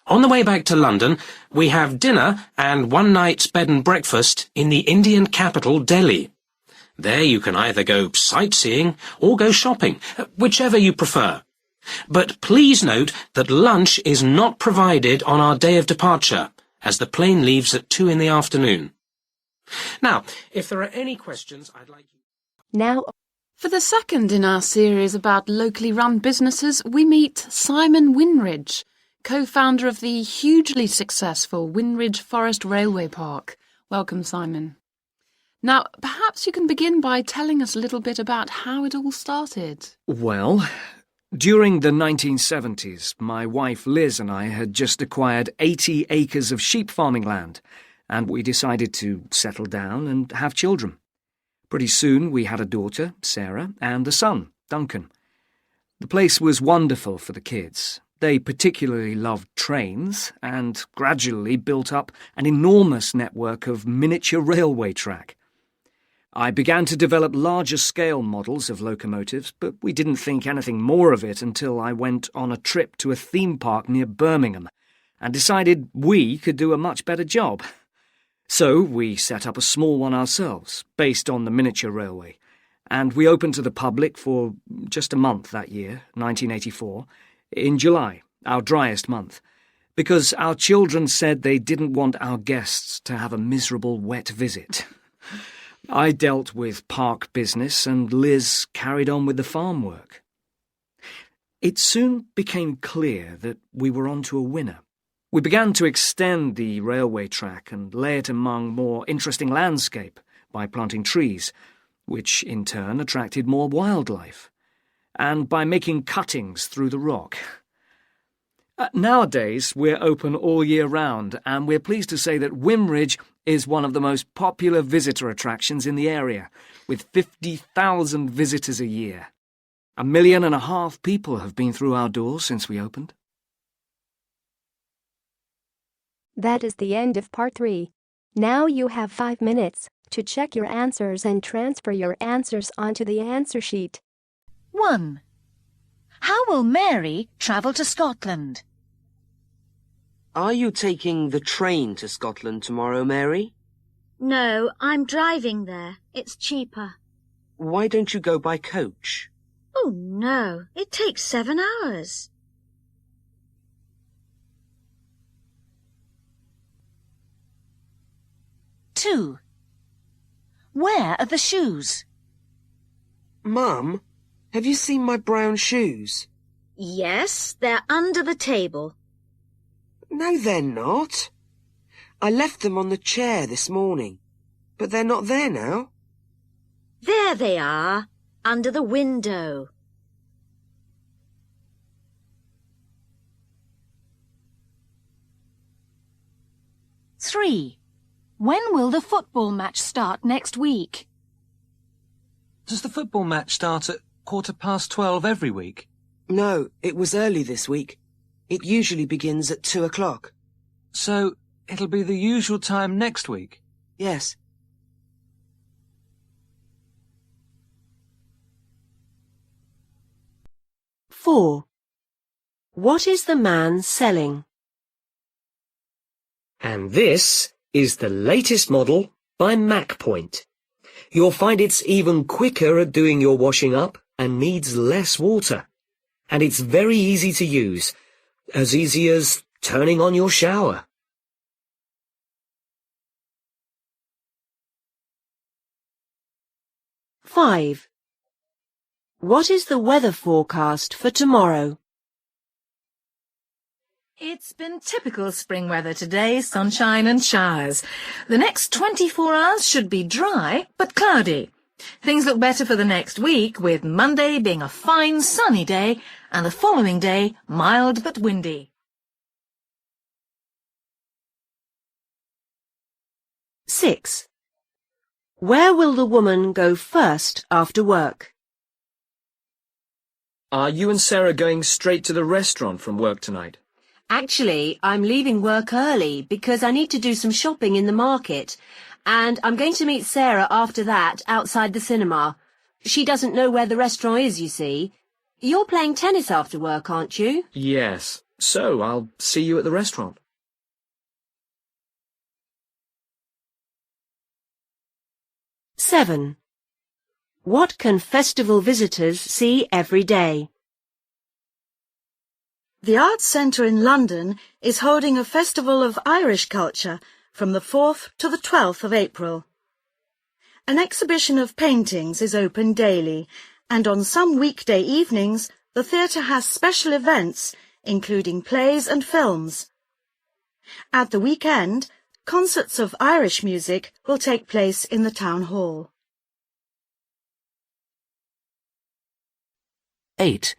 On the way back to London, we have dinner and one night's bed and breakfast in the Indian capital, Delhi. There you can either go sightseeing or go shopping, whichever you prefer. But please note that lunch is not provided on our day of departure, as the plane leaves at 2 in the afternoon. Now, if there are any questions, I'd like you... Now, for the second in our series about locally run businesses, we meet Simon Winridge, co-founder of the hugely successful Winridge Forest Railway Park. Welcome, Simon. Now, perhaps you can begin by telling us a little bit about how it all started. Well, during the 1970s, my wife Liz and I had just acquired 80 acres of sheep farming land, and we decided to settle down and have children. Pretty soon we had a daughter, Sarah, and a son, Duncan. The place was wonderful for the kids. They particularly loved trains and gradually built up an enormous network of miniature railway track. I began to develop larger-scale models of locomotives, but we didn't think anything more of it until I went on a trip to a theme park near Birmingham and decided we could do a much better job. So we set up a small one ourselves, based on the miniature railway, and we opened to the public for just a month that year, 1984, in July, our driest month, because our children said they didn't want our guests to have a miserable wet visit. I dealt with park business and Liz carried on with the farm work. It soon became clear that we were onto a winner. We began to extend the railway track and lay it among more interesting landscape by planting trees, which in turn attracted more wildlife, and by making cuttings through the rock. Nowadays, we're open all year round, and we're pleased to say that Winridge is one of the most popular visitor attractions in the area, with 50,000 visitors a year. 1.5 million people have been through our doors since we opened. that is the end of part 3. Now you have 5 minutes to check your answers and transfer your answers onto the answer sheet. 1. How will Mary travel to Scotland? Are you taking the train to Scotland tomorrow, Mary? No, I'm driving there. It's cheaper. Why don't you go by coach? Oh, no. It takes 7 hours. Two. Where are the shoes? Mum, have you seen my brown shoes? Yes, they're under the table. No, they're not. I left them on the chair this morning, but they're not there now. There they are, under the window. Three. When will the football match start next week? Does the football match start at 12:15 every week? No, it was early this week. It usually begins at 2 o'clock. So, it'll be the usual time next week? Yes. Four. What is the man selling? And this is the latest model by MacPoint. You'll find it's even quicker at doing your washing up and needs less water. And it's very easy to use, as easy as turning on your shower. Five. What is the weather forecast for tomorrow? It's been typical spring weather today, sunshine and showers. The next 24 hours should be dry, but cloudy. Things look better for the next week, with Monday being a fine sunny day and the following day mild but windy. Six. Where will the woman go first after work? Are you and Sarah going straight to the restaurant from work tonight? Actually, I'm leaving work early because I need to do some shopping in the market, and I'm going to meet Sarah after that outside the cinema. She doesn't know where the restaurant is, you see. You're playing tennis after work, aren't you? Yes. So, I'll see you at the restaurant. Seven. What can festival visitors see every day? The Arts Centre in London is holding a festival of Irish culture from the 4th to the 12th of April. An exhibition of paintings is open daily, and on some weekday evenings the theatre has special events, including plays and films. At the weekend, concerts of Irish music will take place in the town hall. 8.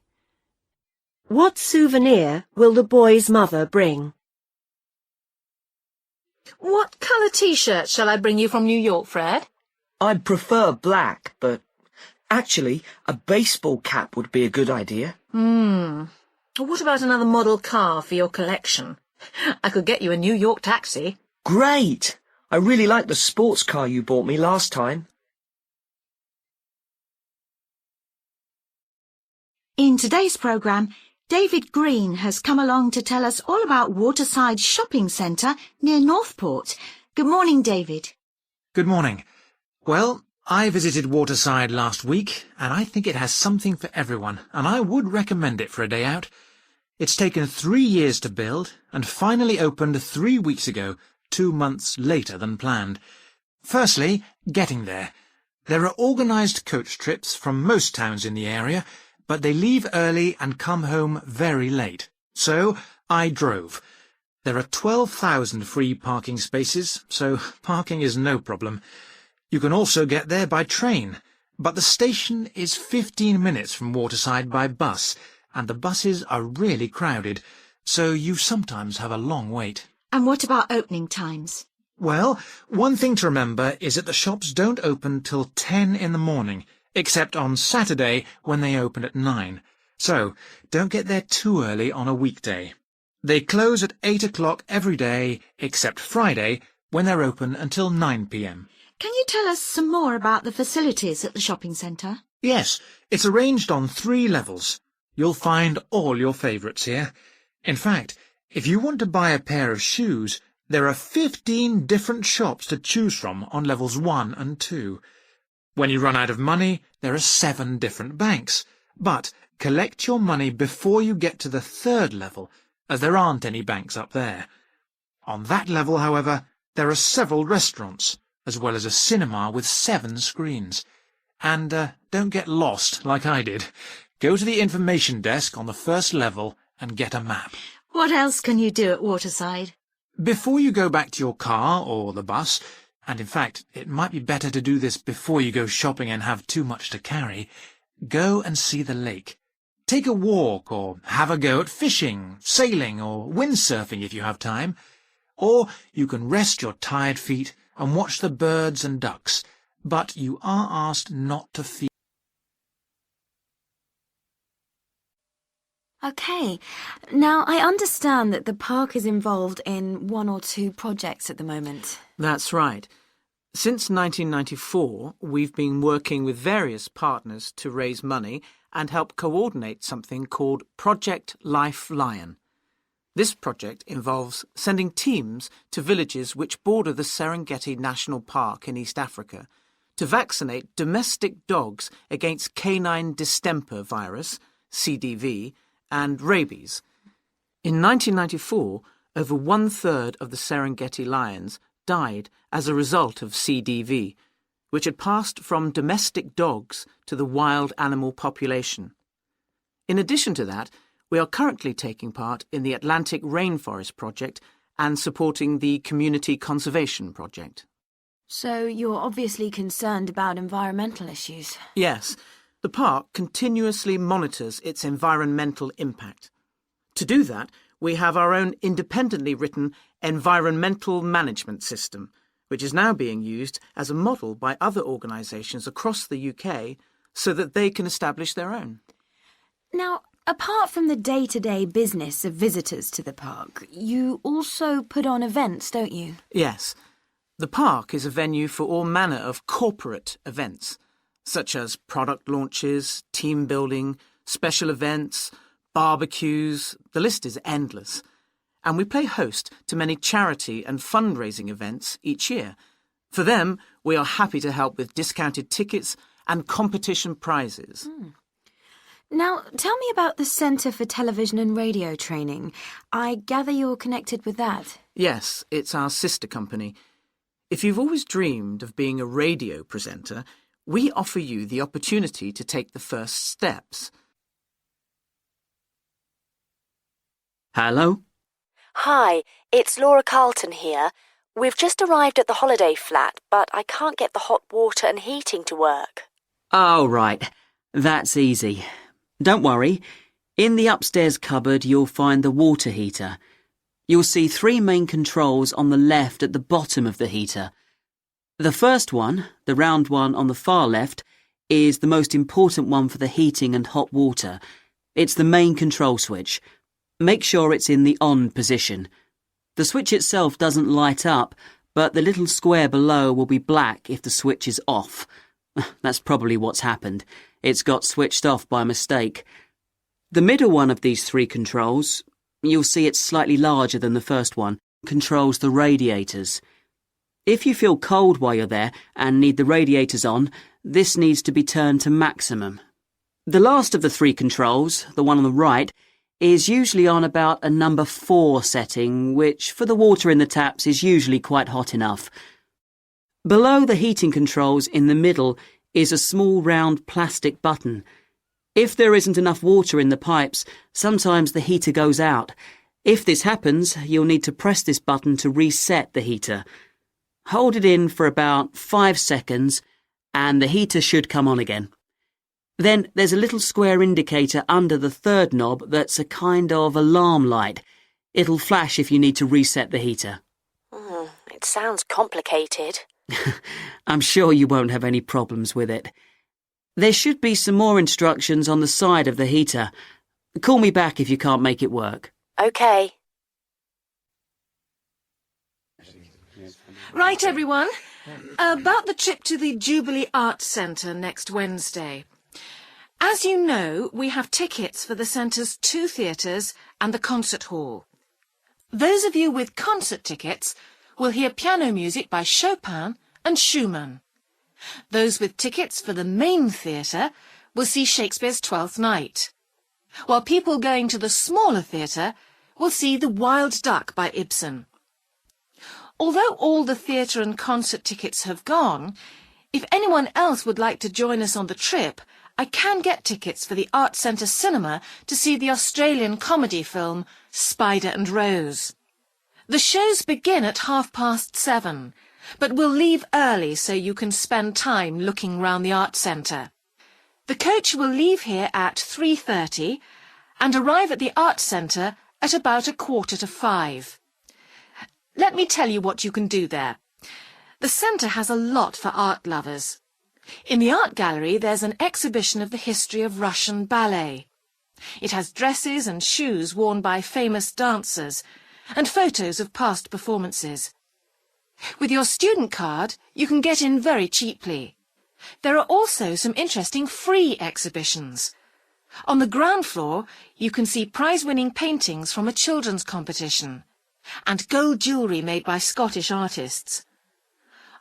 What souvenir will the boy's mother bring? What colour T-shirt shall I bring you from New York, Fred? I'd prefer black, but actually, a baseball cap would be a good idea. What about another model car for your collection? I could get you a New York taxi. Great! I really liked the sports car you bought me last time. In today's programme, David Green has come along to tell us all about Waterside Shopping Centre near Northport. Good morning, David. Good morning. Well, I visited Waterside last week, and I think it has something for everyone, and I would recommend it for a day out. It's taken 3 years to build, and finally opened 3 weeks ago, 2 months later than planned. Firstly, getting there. There are organised coach trips from most towns in the area, but they leave early and come home very late. So I drove. There are 12,000 free parking spaces, so parking is no problem. You can also get there by train, but the station is 15 minutes from Waterside by bus, and the buses are really crowded, so you sometimes have a long wait. And what about opening times? Well, one thing to remember is that the shops don't open till 10 in the morning, except on Saturday when they open at 9. So, don't get there too early on a weekday. They close at 8 o'clock every day, except Friday, when they're open until 9 p.m. Can you tell us some more about the facilities at the shopping centre? Yes, it's arranged on 3 levels. You'll find all your favourites here. In fact, If you want to buy a pair of shoes, there are 15 different shops to choose from on levels 1 and 2. When you run out of money, there are 7 different banks. But collect your money before you get to the 3rd level, as there aren't any banks up there. On that level, however, there are several restaurants, as well as a cinema with 7 screens. And don't get lost like I did. Go to the information desk on the 1st level and get a map. What else can you do at Waterside? Before you go back to your car or the bus, and in fact, it might be better to do this before you go shopping and have too much to carry, go and see the lake. Take a walk or have a go at fishing, sailing or windsurfing if you have time. Or you can rest your tired feet and watch the birds and ducks, but you are asked not to feel. OK, now I understand that the park is involved in 1 or 2 projects at the moment. That's right. Since 1994, we've been working with various partners to raise money and help coordinate something called Project Lifeline. This project involves sending teams to villages which border the Serengeti National Park in East Africa to vaccinate domestic dogs against canine distemper virus, CDV, and rabies. In 1994, over 1/3 of the Serengeti lions died as a result of CDV, which had passed from domestic dogs to the wild animal population. In addition to that, we are currently taking part in the Atlantic Rainforest Project and supporting the Community Conservation Project. So you're obviously concerned about environmental issues. Yes, the park continuously monitors its environmental impact. To do that, we have our own independently written environmental management system, which is now being used as a model by other organisations across the UK so that they can establish their own. Now, apart from the day-to-day business of visitors to the park, you also put on events, don't you? Yes. The park is a venue for all manner of corporate events, such as product launches, team building, special events, barbecues. The list is endless. And we play host to many charity and fundraising events each year. For them, we are happy to help with discounted tickets and competition prizes. Now, tell me about the Centre for Television and Radio Training. I gather you're connected with that. Yes, it's our sister company. If you've always dreamed of being a radio presenter, we offer you the opportunity to take the first steps. Hello? Hi, it's Laura Carlton here. We've just arrived at the holiday flat, but I can't get the hot water and heating to work. Oh, right. That's easy. Don't worry. In the upstairs cupboard, you'll find the water heater. You'll see 3 main controls on the left at the bottom of the heater. The first one, the round one on the far left, is the most important one for the heating and hot water. It's the main control switch. Make sure it's in the on position. The switch itself doesn't light up, but the little square below will be black if the switch is off. That's probably what's happened. It's got switched off by mistake. The middle one of these 3 controls, you'll see it's slightly larger than the first one, controls the radiators. If you feel cold while you're there and need the radiators on, this needs to be turned to maximum. The last of the 3 controls, the one on the right, is usually on about a number 4 setting, which for the water in the taps is usually quite hot enough. Below the heating controls in the middle is a small round plastic button. If there isn't enough water in the pipes, sometimes the heater goes out. If this happens, you'll need to press this button to reset the heater. Hold it in for about 5 seconds and the heater should come on again. Then there's a little square indicator under the 3rd knob that's a kind of alarm light. It'll flash if you need to reset the heater. It sounds complicated. I'm sure you won't have any problems with it. There should be some more instructions on the side of the heater. Call me back if you can't make it work. OK. Right, everyone. About the trip to the Jubilee Arts Centre next Wednesday. As you know, we have tickets for the centre's 2 theatres and the concert hall. Those of you with concert tickets will hear piano music by Chopin and Schumann. Those with tickets for the main theatre will see Shakespeare's Twelfth Night, while people going to the smaller theatre will see The Wild Duck by Ibsen. Although all the theatre and concert tickets have gone, if anyone else would like to join us on the trip, I can get tickets for the Arts Centre Cinema to see the Australian comedy film Spider and Rose. The shows begin at 7:30, but we'll leave early so you can spend time looking round the Arts Centre. The coach will leave here at 3:30 and arrive at the Arts Centre at about 4:45. Let me tell you what you can do there. The centre has a lot for art lovers. In the art gallery there's an exhibition of the history of Russian ballet. It has dresses and shoes worn by famous dancers and photos of past performances. With your student card you can get in very cheaply. There are also some interesting free exhibitions. On the ground floor you can see prize-winning paintings from a children's competition and gold jewellery made by Scottish artists.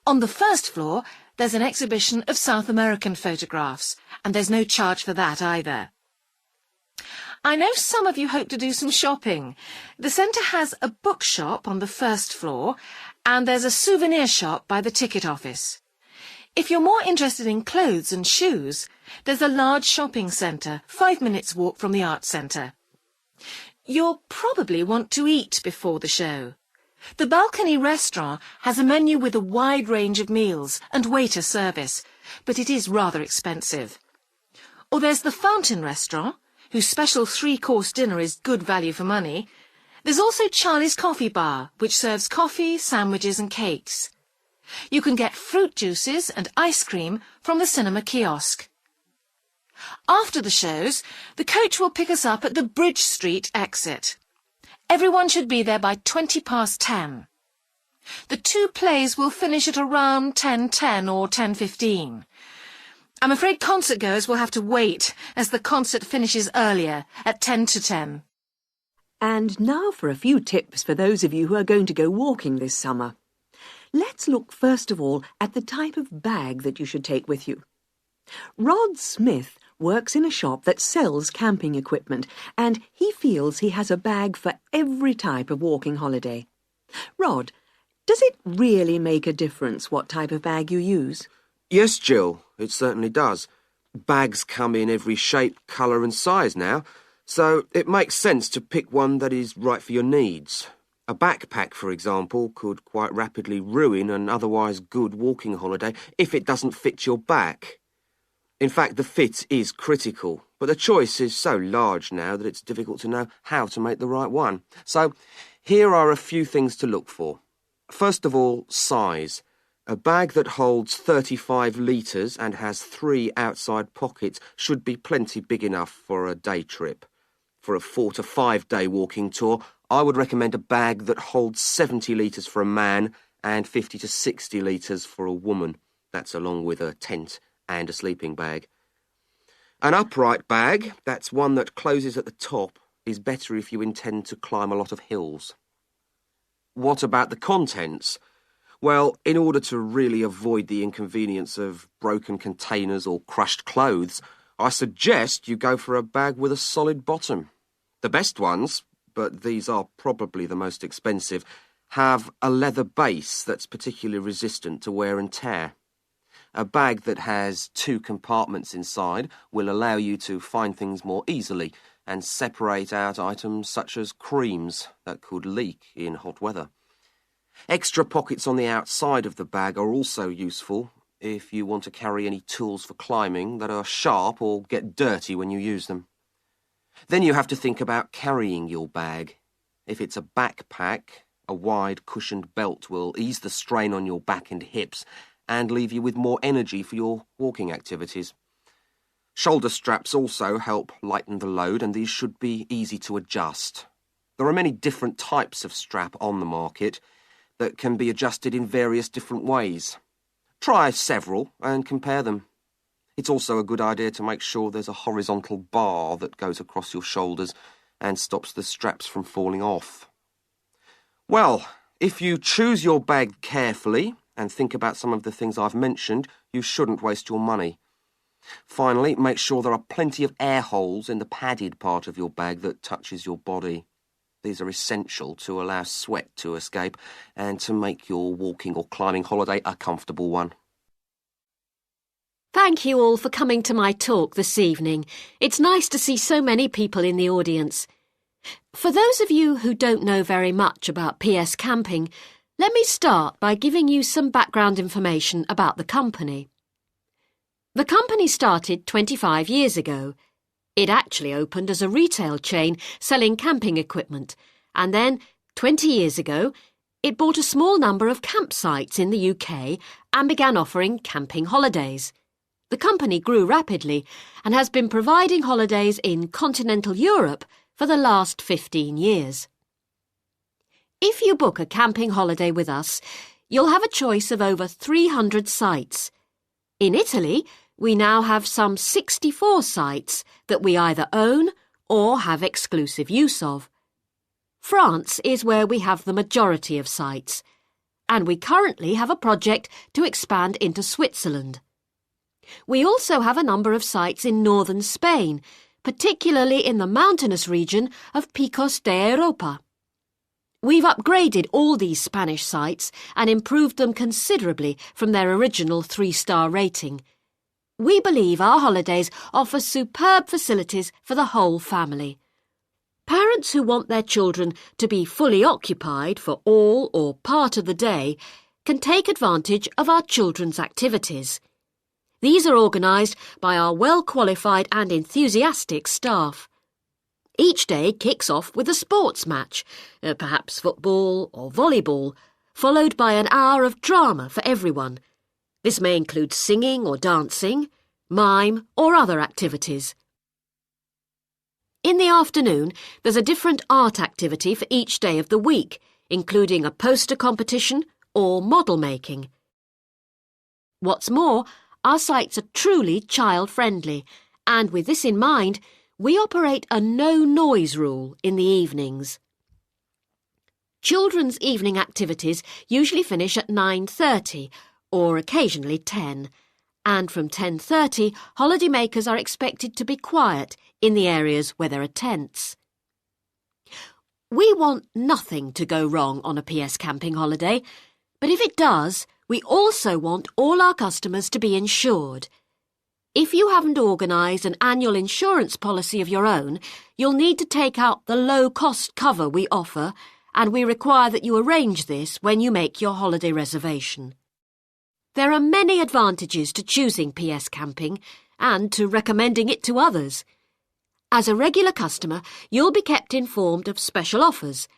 On the first floor there's an exhibition of South American photographs, and there's no charge for that either. I know some of you hope to do some shopping. The centre has a bookshop on the first floor, and there's a souvenir shop by the ticket office. If you're more interested in clothes and shoes, there's a large shopping centre, 5 minutes walk from the Arts Centre. You'll probably want to eat before the show. The balcony restaurant has a menu with a wide range of meals and waiter service, but it is rather expensive. Or there's the Fountain restaurant, whose special 3-course dinner is good value for money. There's also Charlie's Coffee Bar, which serves coffee, sandwiches and cakes. You can get fruit juices and ice cream from the cinema kiosk. After the shows, the coach will pick us up at the Bridge Street exit. Everyone should be there by 10:20. The 2 plays will finish at around 10:10 or 10:15. I'm afraid concert goers will have to wait, as the concert finishes earlier, at 10:10. And now for a few tips for those of you who are going to go walking this summer. Let's look first of all at the type of bag that you should take with you. Rod Smith works in a shop that sells camping equipment, and he feels he has a bag for every type of walking holiday. Rod, does it really make a difference what type of bag you use? Yes, Jill, it certainly does. Bags come in every shape, colour and size now, so it makes sense to pick one that is right for your needs. A backpack, for example, could quite rapidly ruin an otherwise good walking holiday if it doesn't fit your back. In fact, the fit is critical, but the choice is so large now that it's difficult to know how to make the right one. So, here are a few things to look for. First of all, size. A bag that holds 35 litres and has 3 outside pockets should be plenty big enough for a day trip. For a 4 to 5 day walking tour, I would recommend a bag that holds 70 litres for a man and 50 to 60 litres for a woman. That's along with a tent and a sleeping bag. An upright bag, that's one that closes at the top, is better if you intend to climb a lot of hills. What about the contents? Well, in order to really avoid the inconvenience of broken containers or crushed clothes, I suggest you go for a bag with a solid bottom. The best ones, but these are probably the most expensive, have a leather base that's particularly resistant to wear and tear. A bag that has 2 compartments inside will allow you to find things more easily and separate out items such as creams that could leak in hot weather. Extra pockets on the outside of the bag are also useful if you want to carry any tools for climbing that are sharp or get dirty when you use them. Then you have to think about carrying your bag. If it's a backpack, a wide cushioned belt will ease the strain on your back and hips and leave you with more energy for your walking activities. Shoulder straps also help lighten the load, and these should be easy to adjust. There are many different types of strap on the market that can be adjusted in various different ways. Try several and compare them. It's also a good idea to make sure there's a horizontal bar that goes across your shoulders and stops the straps from falling off. Well, if you choose your bag carefully and think about some of the things I've mentioned, you shouldn't waste your money. Finally, make sure there are plenty of air holes in the padded part of your bag that touches your body. These are essential to allow sweat to escape and to make your walking or climbing holiday a comfortable one. Thank you all for coming to my talk this evening. It's nice to see so many people in the audience. For those of you who don't know very much about PS Camping, let me start by giving you some background information about the company. The company started 25 years ago. It actually opened as a retail chain selling camping equipment, and then, 20 years ago, it bought a small number of campsites in the UK and began offering camping holidays. The company grew rapidly and has been providing holidays in continental Europe for the last 15 years. If you book a camping holiday with us, you'll have a choice of over 300 sites. In Italy, we now have some 64 sites that we either own or have exclusive use of. France is where we have the majority of sites, and we currently have a project to expand into Switzerland. We also have a number of sites in northern Spain, particularly in the mountainous region of Picos de Europa. We've upgraded all these Spanish sites and improved them considerably from their original 3-star rating. We believe our holidays offer superb facilities for the whole family. Parents who want their children to be fully occupied for all or part of the day can take advantage of our children's activities. These are organised by our well-qualified and enthusiastic staff. Each day kicks off with a sports match, perhaps football or volleyball, followed by an hour of drama for everyone. This may include singing or dancing, mime or other activities. In the afternoon, there's a different art activity for each day of the week, including a poster competition or model making. What's more, our sites are truly child-friendly, and with this in mind, we operate a no-noise rule in the evenings. Children's evening activities usually finish at 9:30 or occasionally 10, and from 10:30 holidaymakers are expected to be quiet in the areas where there are tents. We want nothing to go wrong on a PS Camping holiday, but if it does, we also want all our customers to be insured. If you haven't organised an annual insurance policy of your own, you'll need to take out the low-cost cover we offer, and we require that you arrange this when you make your holiday reservation. There are many advantages to choosing PS Camping and to recommending it to others. As a regular customer, you'll be kept informed of special offers,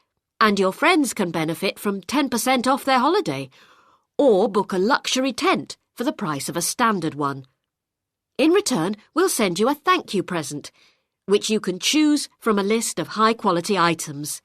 and your friends can benefit from 10% off their holiday, or book a luxury tent for the price of a standard one. In return, we'll send you a thank you present, which you can choose from a list of high-quality items.